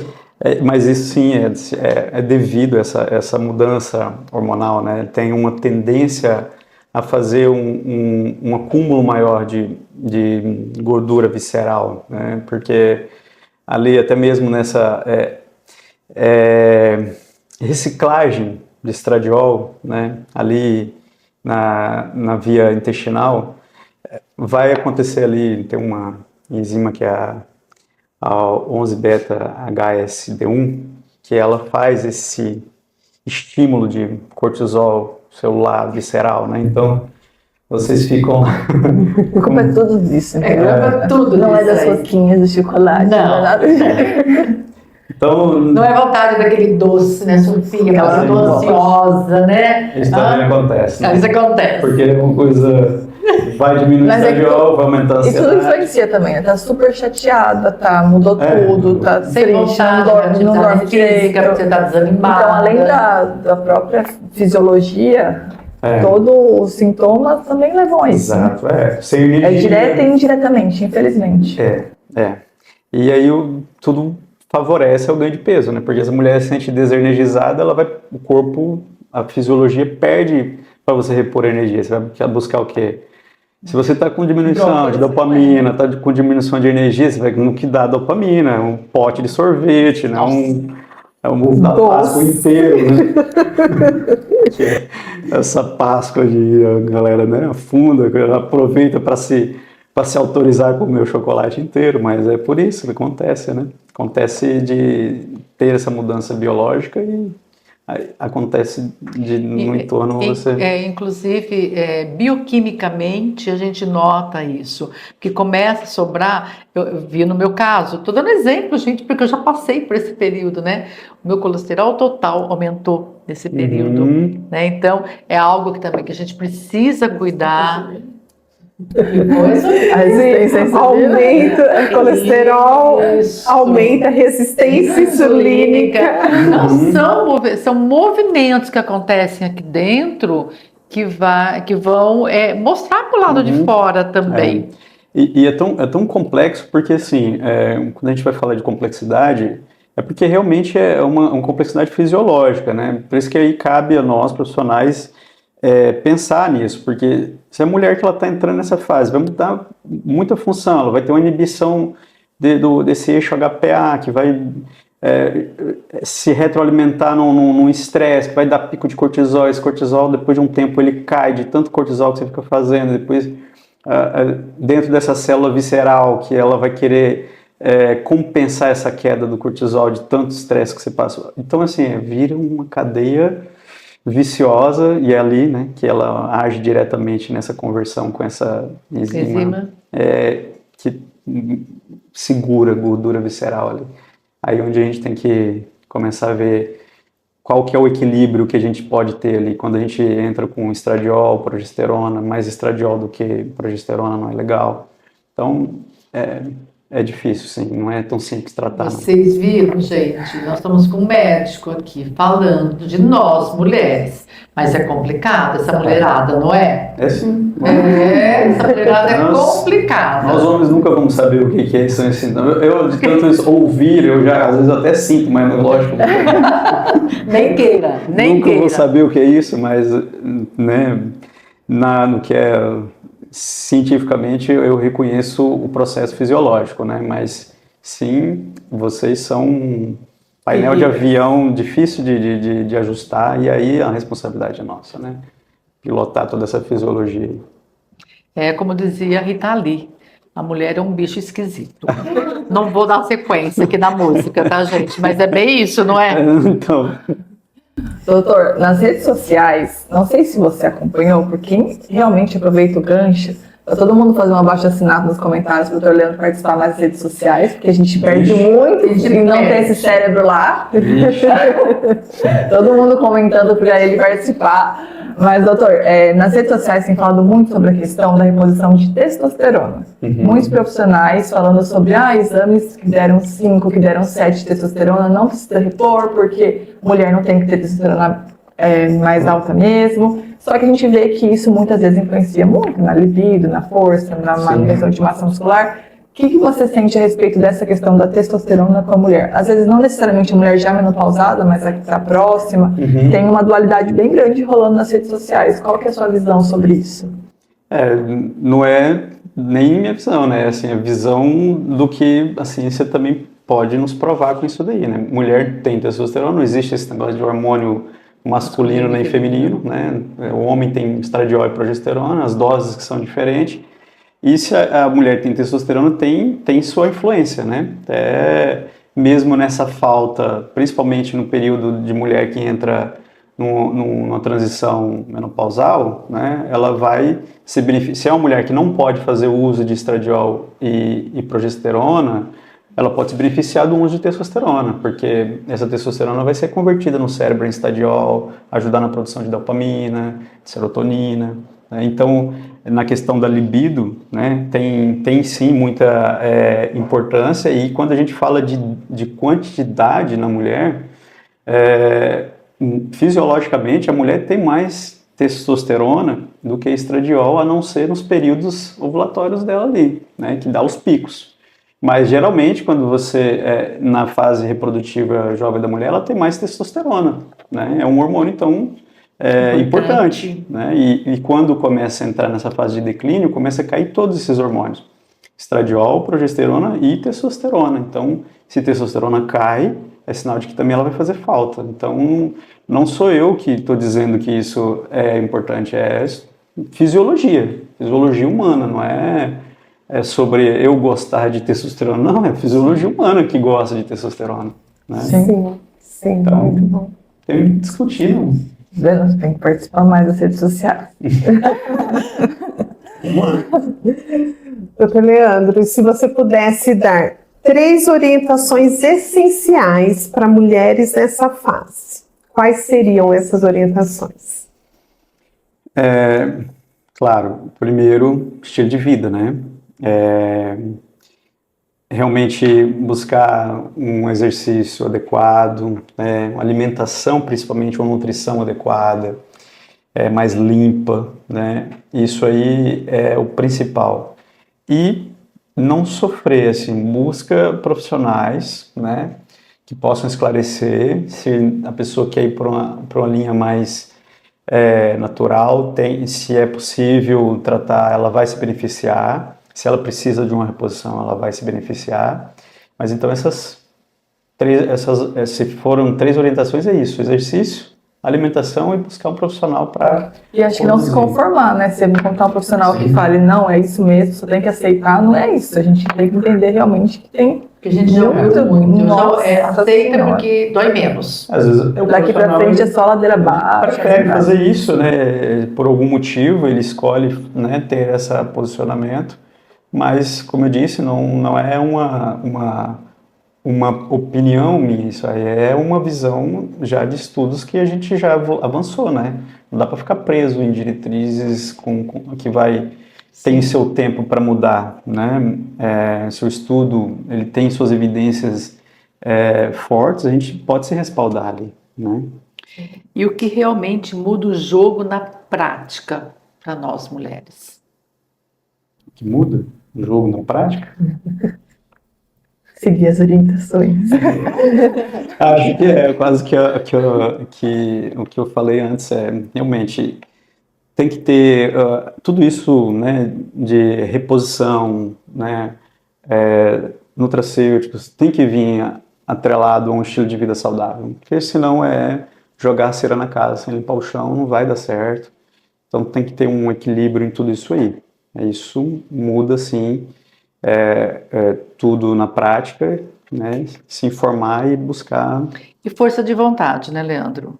Mas isso sim é devido a essa mudança hormonal, né? Tem uma tendência a fazer um acúmulo maior de gordura visceral, né? Porque ali até mesmo nessa reciclagem de estradiol, né? Ali na via intestinal, vai acontecer ali, tem uma enzima que é a 11-beta-HSD1, que ela faz esse estímulo de cortisol celular, visceral, né? Então, vocês ficam... A culpa é tudo disso, entendeu? Tudo não é das aí. roquinhas, do chocolate, não é nada disso. Então, não é vontade daquele doce, né, Sofia? Aquela ansiosa, né? Isso também acontece. Né? Isso acontece. Porque é uma coisa... Vai diminuir o estradiol, vai aumentar a ansiedade. E tudo influencia também, né? Tá super chateada, mudou tudo, tá sem triste, vontade, não dorme direito. Você tá desanimada. Então, além da própria fisiologia, todos os sintomas também levam a isso. Exato, sem energia. É direta e indiretamente, infelizmente. E aí tudo favorece o ganho de peso, né? Porque se a mulher se sente desenergizada, o corpo, a fisiologia perde para você repor energia. Você vai buscar o quê? Se você está com diminuição de dopamina, está com diminuição de energia, você vai no que dá dopamina, um pote de sorvete, né? Um ovo da Páscoa inteiro, né? Essa Páscoa a galera, né, afunda, aproveita para se autorizar a comer o chocolate inteiro, mas é por isso que acontece, né? Acontece de ter essa mudança biológica e acontece no entorno você... Inclusive, bioquimicamente, a gente nota isso, que começa a sobrar, eu vi no meu caso, estou dando exemplo, gente, porque eu já passei por esse período, né? O meu colesterol total aumentou nesse período, né? Então, é algo que também que a gente precisa cuidar. Depois, a resistência aumenta o colesterol, aumenta a resistência insulínica. Não são movimentos que acontecem aqui dentro que vão mostrar para o lado de fora também. E é tão complexo porque, assim, quando a gente vai falar de complexidade, é porque realmente é uma complexidade fisiológica, né? Por isso que aí cabe a nós, profissionais, pensar nisso, porque se a mulher que ela está entrando nessa fase vai mudar muita função, ela vai ter uma inibição desse eixo HPA, que vai se retroalimentar num estresse, que vai dar pico de cortisol. Esse cortisol, depois de um tempo, ele cai de tanto cortisol que você fica fazendo, depois dentro dessa célula visceral, que ela vai querer compensar essa queda do cortisol de tanto estresse que você passa. Então, assim, vira uma cadeia viciosa, e é ali, né, que ela age diretamente nessa conversão com essa enzima que segura a gordura visceral ali. Aí onde a gente tem que começar a ver qual que é o equilíbrio que a gente pode ter ali. Quando a gente entra com estradiol, progesterona, mais estradiol do que progesterona não é legal. Então, é difícil, sim, não é tão simples tratar. Vocês viram, gente? Nós estamos com um médico aqui falando de nós, mulheres. Mas é complicado essa mulherada, não é? É sim. Essa mulherada é complicada. Nós homens nunca vamos saber o que é isso. Assim. Eu de tanto ouvir, eu já às vezes até sinto, mas lógico. Nem queira, nem nunca queira. Vou saber o que é isso, mas né, no que é cientificamente eu reconheço o processo fisiológico, né? Mas sim, vocês são um painel de avião difícil de ajustar, e aí a responsabilidade é nossa, né? Pilotar toda essa fisiologia. Como dizia a Rita Lee, a mulher é um bicho esquisito. Não vou dar sequência aqui na música, tá, gente? Mas é bem isso, não é? Então... Doutor, nas redes sociais, não sei se você acompanhou, porque realmente aproveita o gancho, para todo mundo fazer um abaixo-assinado nos comentários para o doutor Leandro participar mais das redes sociais, porque a gente perde muito em não ter esse cérebro lá. Todo mundo comentando para ele participar. Mas, doutor, nas redes sociais tem falado muito sobre a questão da reposição de testosterona. Muitos profissionais falando sobre exames que deram 5, que deram 7 de testosterona, não precisa repor, porque mulher não tem que ter testosterona mais alta mesmo. Só que a gente vê que isso muitas vezes influencia muito na libido, na força, na manutenção de massa muscular. O que você sente a respeito dessa questão da testosterona com a mulher? Às vezes não necessariamente a mulher já menopausada, mas a que está próxima, tem uma dualidade bem grande rolando nas redes sociais. Qual que é a sua visão sobre isso? Não é nem minha visão, né? Assim, a visão do que a ciência também pode nos provar com isso daí, né? Mulher tem testosterona, não existe esse negócio de hormônio masculino nem feminino, né? O homem tem estradiol e progesterona, as doses que são diferentes. E se a mulher tem testosterona, tem sua influência, né? Mesmo nessa falta, principalmente no período de mulher que entra numa transição menopausal, né? Ela vai se beneficiar. Se é uma mulher que não pode fazer uso de estradiol e progesterona, ela pode se beneficiar do uso de testosterona, porque essa testosterona vai ser convertida no cérebro em estradiol, ajudar na produção de dopamina, de serotonina, né? Então, na questão da libido, né, tem sim muita importância, e quando a gente fala de quantidade na mulher, fisiologicamente a mulher tem mais testosterona do que estradiol, a não ser nos períodos ovulatórios dela ali, né, que dá os picos. Mas geralmente quando você, na fase reprodutiva jovem da mulher, ela tem mais testosterona, né, é um hormônio então importante, né? E quando começa a entrar nessa fase de declínio, começa a cair todos esses hormônios: estradiol, progesterona e testosterona. Então, se testosterona cai, é sinal de que também ela vai fazer falta. Então, não sou eu que estou dizendo que isso é importante, é fisiologia humana, não é sobre eu gostar de testosterona, não, é fisiologia humana que gosta de testosterona, né? Sim, então, muito bom. Tem que discutir, não? Você tem que participar mais das redes sociais. Doutor Leandro, se você pudesse dar 3 orientações essenciais para mulheres nessa fase, quais seriam essas orientações? Claro, primeiro, estilo de vida, né? Realmente buscar um exercício adequado, uma alimentação, principalmente uma nutrição adequada, mais limpa, né? Isso aí é o principal. E não sofrer, assim, busca profissionais, né, que possam esclarecer se a pessoa quer ir para uma linha mais natural, se é possível tratar, ela vai se beneficiar, se ela precisa de uma reposição, ela vai se beneficiar. Mas então se foram 3 orientações, é isso: exercício, alimentação e buscar um profissional para. E acho que não se conformar, né? Se encontrar um profissional que fale, não, é isso mesmo, você tem que aceitar, não é isso. A gente tem que entender realmente que tem. Que a gente já ouviu muito. Aceita Senhora. Porque dói menos. Às vezes, Daqui pra frente é só ladeira baixa. prefere fazer isso, né? Por algum motivo ele escolhe, né, ter esse posicionamento, mas como eu disse, não é uma opinião minha, isso aí é uma visão já de estudos que a gente já avançou, né? Não dá para ficar preso em diretrizes que tem seu tempo para mudar, né? Se o estudo ele tem suas evidências fortes, a gente pode se respaldar ali, né? E o que realmente muda o jogo na prática para nós mulheres? O que muda o jogo na prática? Seguir as orientações. Acho que quase o que eu falei antes, realmente tem que ter tudo isso, né, de reposição, né, nutracêuticos, tem que vir atrelado a um estilo de vida saudável, porque senão jogar cera na casa sem limpar o chão, não vai dar certo. Então tem que ter um equilíbrio em tudo isso aí. Isso muda, sim, tudo na prática, né? Se informar e buscar. E força de vontade, né, Leandro?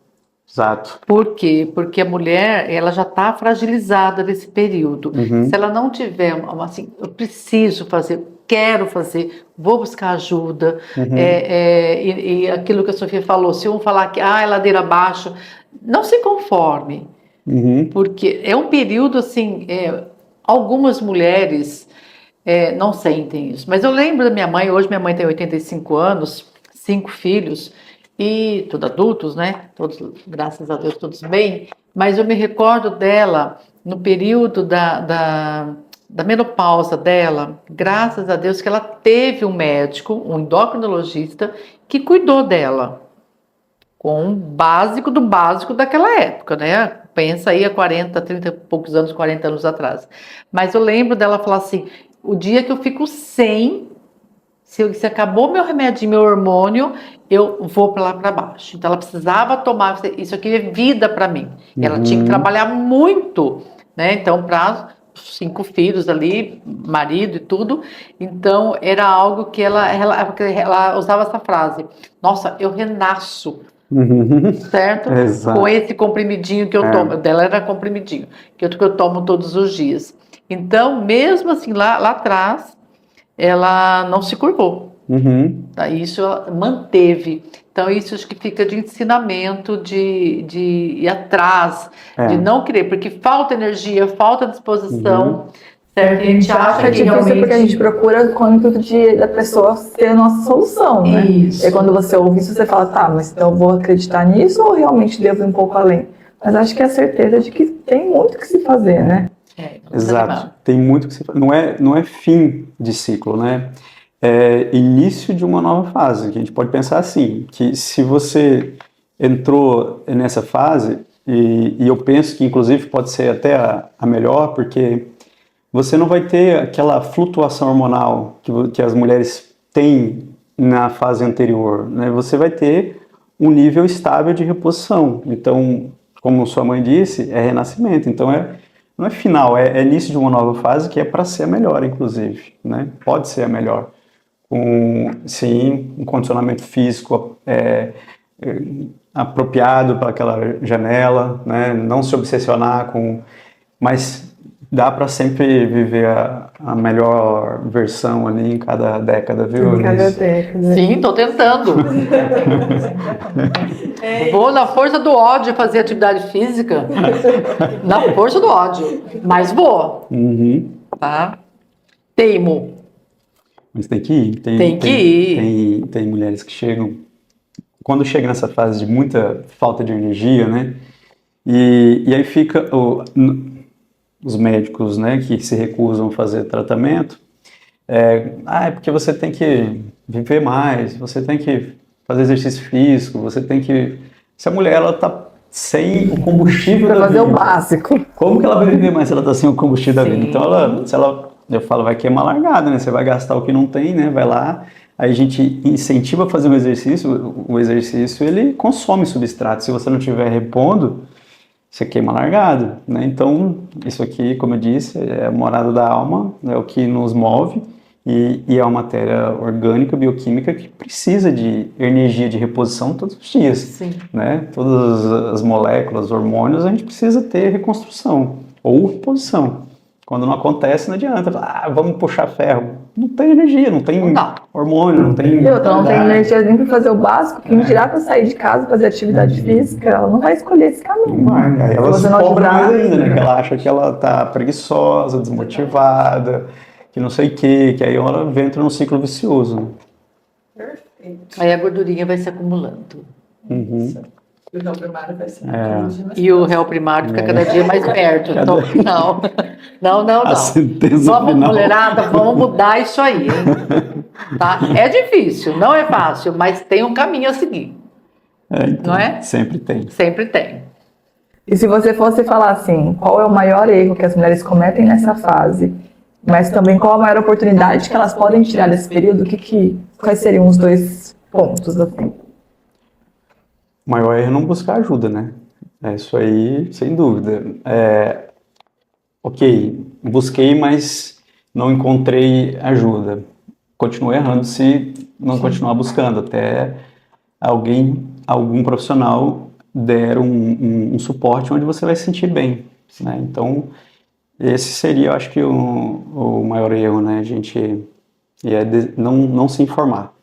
Exato. Por quê? Porque a mulher, ela já está fragilizada nesse período. Se ela não tiver, assim, eu preciso fazer, quero fazer, vou buscar ajuda, e aquilo que a Sofia falou, se um falar que é ladeira abaixo, não se conforme, porque é um período, assim, algumas mulheres não sentem isso, mas eu lembro da minha mãe, hoje minha mãe tem 85 anos, 5 filhos, e todos adultos, né? Todos, graças a Deus, todos bem. Mas eu me recordo dela no período da menopausa dela, graças a Deus que ela teve um médico, um endocrinologista, que cuidou dela com o básico do básico daquela época, né? Pensa aí há 40, 30 e poucos anos, 40 anos atrás. Mas eu lembro dela falar assim, o dia que eu fico sem, se acabou meu remédio, meu hormônio, eu vou para lá para baixo. Então ela precisava tomar, isso aqui é vida para mim. Ela tinha que trabalhar muito, né? Então para 5 filhos ali, marido e tudo. Então era algo que ela usava essa frase: nossa, eu renasço. Certo? Exato. Com esse comprimidinho que eu tomo, dela era comprimidinho, que eu tomo todos os dias. Então, mesmo assim, lá atrás, ela não se curvou. Isso ela manteve. Então, isso acho que fica de ensinamento de ir atrás, de não querer, porque falta energia, falta disposição. Certo? A gente acha que é difícil porque a gente procura com o intuito da pessoa ser a nossa solução, né? Isso. E quando você ouve isso, você fala, tá, mas então eu vou acreditar nisso ou realmente devo ir um pouco além? Mas acho que é a certeza de que tem muito que se fazer, né? Exato. Tem muito que se fazer. Não é fim de ciclo, né? É início de uma nova fase, que a gente pode pensar assim, que se você entrou nessa fase, e eu penso que inclusive pode ser até a melhor, porque você não vai ter aquela flutuação hormonal que as mulheres têm na fase anterior, né? Você vai ter um nível estável de reposição. Então, como sua mãe disse, é renascimento. Então, não é final, é início de uma nova fase que é para ser a melhor, inclusive, né? Pode ser a melhor. Sim, um condicionamento físico apropriado para aquela janela, né? Não se obsessionar mas dá para sempre viver a melhor versão ali em cada década, viu? Em cada década. Sim, estou tentando. Vou na força do ódio fazer atividade física. Na força do ódio. Mas vou. Tá? Teimo. Mas tem que ir. Tem que ir. Tem mulheres que chegam, quando chega nessa fase de muita falta de energia, né? E aí fica os médicos, né, que se recusam a fazer tratamento, é porque você tem que viver mais, você tem que fazer exercício físico, você tem que... Se a mulher, ela tá sem o combustível Pra da fazer vida, o básico. como que ela vai viver mais se ela tá sem o combustível da vida? Sim. Então, eu falo, vai queimar largada, né? Você vai gastar o que não tem, né? Vai lá, aí a gente incentiva a fazer um exercício, o exercício, ele consome substrato. Se você não estiver repondo, você queima largado, né? Então, isso aqui, como eu disse, é a morada da alma, é o que nos move e é uma matéria orgânica, bioquímica que precisa de energia de reposição todos os dias, Sim. né? Todas as moléculas, os hormônios, a gente precisa ter reconstrução ou reposição. Quando não acontece, não adianta. Vamos puxar ferro. Não tem energia, não tem hormônio, não tem... E outra, não tem energia nem para fazer o básico, quem dirá para sair de casa, fazer atividade física, ela não vai escolher esse caminho. Aí ela Se se você não cobra ajudar, mais ainda, né? Que ela acha que ela tá preguiçosa, desmotivada, que não sei o quê, que aí ela entra num ciclo vicioso. Né? Aí a gordurinha vai se acumulando. Uhum. o réu primário vai ser E o réu primário fica cada dia mais perto. Então, não. A sentença Vamos, final. mulherada, vamos mudar isso aí, hein? Tá? É difícil, não é fácil, mas tem um caminho a seguir. Então, Não é? Sempre tem. Sempre tem. E se você fosse falar assim, qual é o maior erro que as mulheres cometem nessa fase, mas também qual a maior oportunidade que elas podem tirar desse período, quais seriam os dois pontos, assim? O maior erro é não buscar ajuda, né? Isso aí, sem dúvida. Ok, busquei, mas não encontrei ajuda. Continuo errando se não continuar buscando, até algum profissional der um suporte onde você vai se sentir bem, né? Então, esse seria, eu acho que, o maior erro, né? A gente não se informar.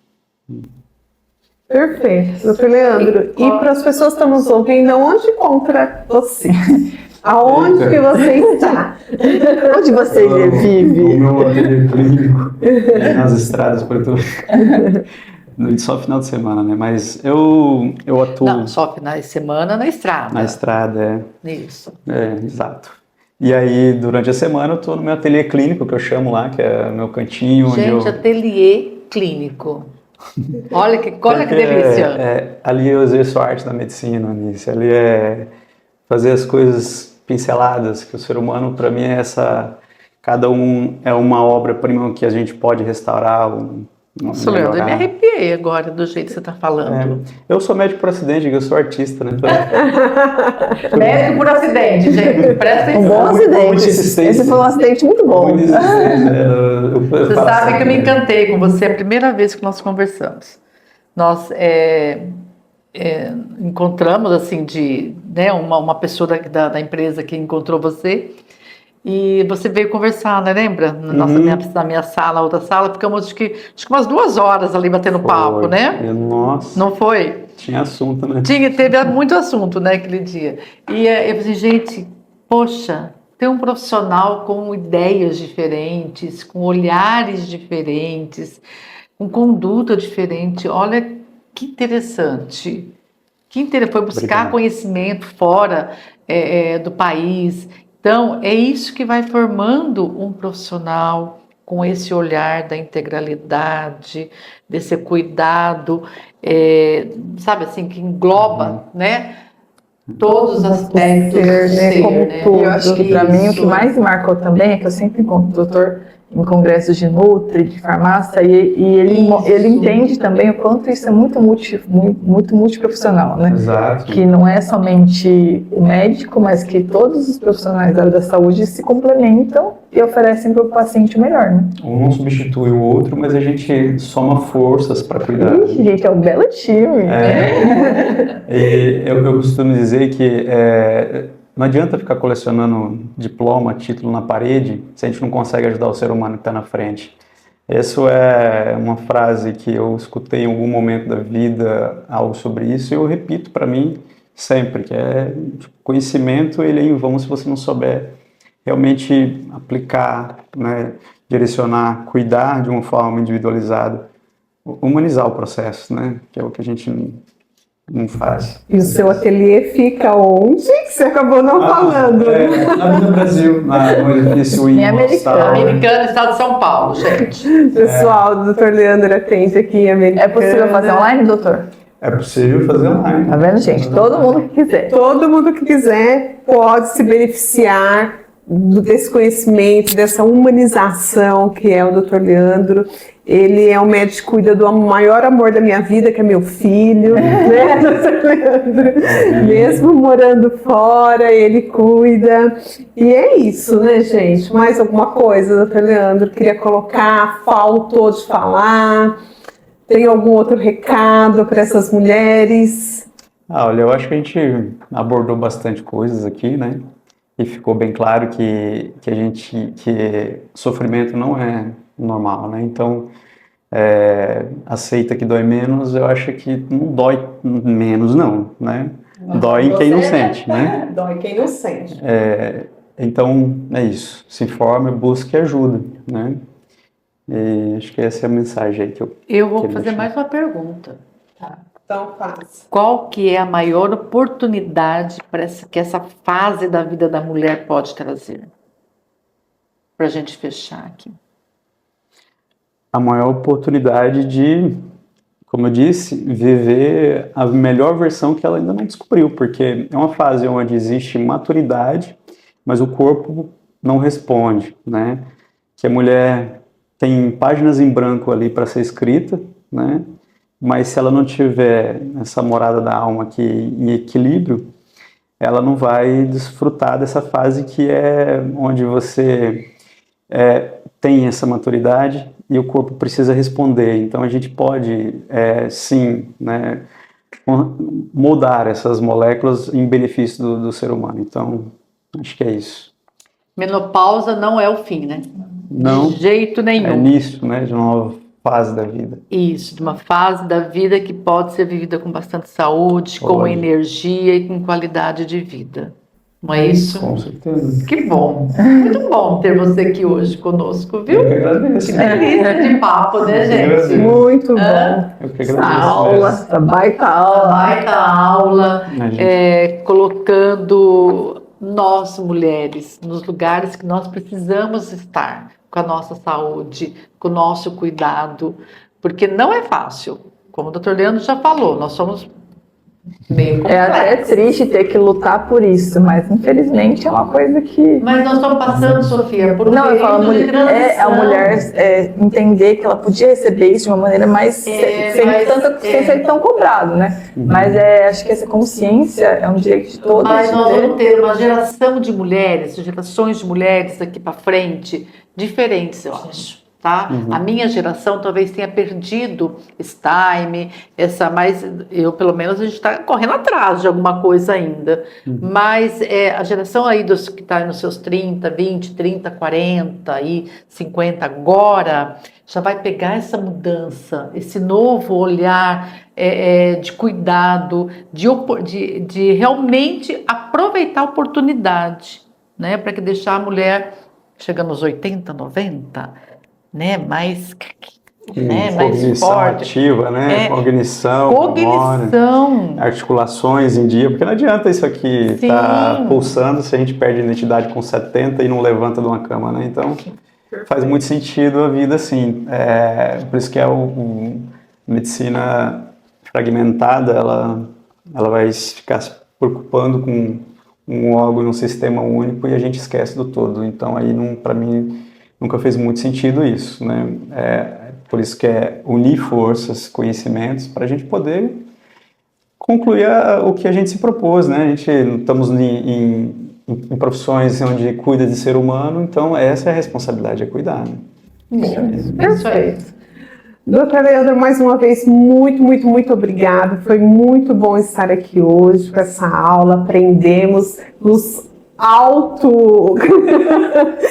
Perfeito, doutor Leandro. E para as pessoas que estão nos ouvindo, onde encontra você? Aonde que você está? Onde você vive? O meu ateliê clínico nas estradas, só final de semana, né? Mas eu atuo Não, só finais de semana na estrada. na estrada, Isso. exato. E aí, durante a semana, eu estou no meu ateliê clínico, que eu chamo lá, que é o meu cantinho, Gente, ateliê clínico. Olha que Porque delícia. ali eu exerço a arte da medicina, Anice. Ali é fazer as coisas pinceladas, que o ser humano, para mim, cada um é uma obra-prima que a gente pode restaurar, Nossa, Leandro, eu me arrepiei agora do jeito que você está falando. Eu sou médico por acidente, eu sou artista, né? Médico por acidente, gente. Presta Um bom atenção. acidente. insistência. Esse foi um acidente muito bom. Você sabe que eu me encantei com você a primeira vez que nós conversamos. Nós encontramos, assim, né, uma pessoa da empresa que encontrou você e você veio conversar, né? Lembra? Na minha sala, outra sala, ficamos acho que umas 2 horas ali batendo papo, né? Nossa. Não foi? Tinha assunto, né? Teve muito assunto, né, aquele dia. E eu falei, gente, poxa, tem um profissional com ideias diferentes, com olhares diferentes, com conduta diferente. Olha que interessante. Foi buscar Obrigado. conhecimento fora do país. Então, é isso que vai formando um profissional com esse olhar da integralidade, desse cuidado, sabe assim, que engloba, né, todos os aspectos do ser, Como né? tudo. Eu acho que para mim o que mais me marcou também é que eu sempre encontro o doutor em congressos de Nutri, de farmácia, e ele entende também o quanto isso é muito multiprofissional, né? Exato. Que não é somente o médico, mas que todos os profissionais da área da saúde se complementam e oferecem para o paciente o melhor, né? Um não substitui o outro, mas a gente soma forças para cuidar. Ixi, gente, é um belo time. Eu costumo dizer que não adianta ficar colecionando diploma, título na parede, se a gente não consegue ajudar o ser humano que está na frente. Essa é uma frase que eu escutei em algum momento da vida, algo sobre isso, e eu repito para mim sempre, que conhecimento ele é em vão se você não souber realmente aplicar, né, direcionar, cuidar de uma forma individualizada, humanizar o processo, né, que é o que a gente não faz. E o seu ateliê fica onde? Que você acabou não falando. Na Avenida Brasil, no edifício Em Americana. Americana, estado de São Paulo, gente. Pessoal, o Dr. Leandro atende aqui em Americana. É possível fazer online, doutor? É possível fazer online. Tá vendo, gente? Todo mundo que quiser. Todo mundo que quiser pode se beneficiar desse conhecimento, dessa humanização que é o Dr. Leandro. Ele é um médico que cuida do maior amor da minha vida, que é meu filho, né, Dr. Leandro? Mesmo morando fora, ele cuida. E é isso, né, gente? Mais alguma coisa, Dr. Leandro? Queria colocar, faltou de falar. Tem algum outro recado para essas mulheres? Olha, eu acho que a gente abordou bastante coisas aqui, né? E ficou bem claro que sofrimento não é normal, né? Então, aceita que dói menos, eu acho que não dói menos, não, né? Dói em quem não sente, né? Dói quem não sente. Então, é isso. Se informe, busque ajuda, né? E acho que essa é a mensagem aí que Eu vou queria fazer deixar. mais uma pergunta. Então faz. Qual que é a maior oportunidade que essa fase da vida da mulher pode trazer? Para a gente fechar aqui. A maior oportunidade de, como eu disse, viver a melhor versão que ela ainda não descobriu, porque é uma fase onde existe maturidade, mas o corpo não responde, né? Que a mulher tem páginas em branco ali para ser escrita, né? Mas se ela não tiver essa morada da alma aqui em equilíbrio, ela não vai desfrutar dessa fase que é onde você tem essa maturidade e o corpo precisa responder. Então a gente pode, sim, né, moldar essas moléculas em benefício do ser humano. Então, acho que é isso. Menopausa não é o fim, né? Não, de jeito nenhum. é nisso, né, de uma nova fase da vida. Isso, de uma fase da vida que pode ser vivida com bastante saúde, com Pode. energia e com qualidade de vida. Não é isso? Com certeza. Que bom. Muito bom ter você aqui hoje conosco, viu? Eu que agradeço. Que delícia de papo, né, Eu que gente? agradeço. Muito bom. Eu que Essa agradeço. aula, essa baita aula. Baita aula, A gente- colocando nós, mulheres, nos lugares que nós precisamos estar, com a nossa saúde, com o nosso cuidado, porque não é fácil. Como o Dr. Leandro já falou, nós somos meio É até complexos. triste ter que lutar por isso, mas infelizmente é uma coisa que... Mas nós estamos passando, Sofia, por um Não, eu falo, período de transição. a mulher entender que ela podia receber isso de uma maneira mais sem ser tão cobrado, né? Mas acho que essa consciência é um direito de todas. Mas nós né? vamos ter uma geração de mulheres, gerações de mulheres daqui para frente, diferentes, eu acho. Tá? A minha geração talvez tenha perdido esse time, mas eu, pelo menos, a gente está correndo atrás de alguma coisa ainda. Mas a geração aí dos que está nos seus 30, 20, 30, 40 e 50 agora, já vai pegar essa mudança, esse novo olhar de cuidado, de realmente aproveitar a oportunidade, né? Para que deixar a mulher chegando aos 80, 90... né, mais Cognição forte. ativa, né? Cognição, memória, articulações em dia, porque não adianta isso aqui estar pulsando se a gente perde a identidade com 70 e não levanta de uma cama, né? Então, faz muito sentido a vida assim. Por isso que a medicina fragmentada, ela vai ficar se preocupando com um órgão, um sistema único, e a gente esquece do todo. Então, aí, para mim, nunca fez muito sentido isso, né? Por isso que unir forças, conhecimentos, para a gente poder concluir o que a gente se propôs, né? A gente estamos em profissões onde cuida de ser humano, então essa é a responsabilidade, é cuidar, né? Perfeito. Doutor Leandro, mais uma vez, muito, muito, muito obrigada. Foi muito bom estar aqui hoje com essa aula. Aprendemos,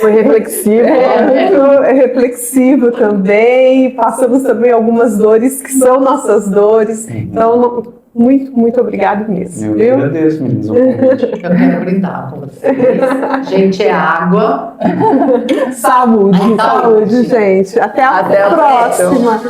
Foi reflexivo. muito reflexivo também. Passamos também algumas dores que são nossas dores. Então, muito, muito obrigado mesmo. Eu Viu? agradeço, meninos. o convite. Eu quero brindar com vocês. Gente, é água. Saúde, Saúde. gente. Até a Até a próxima.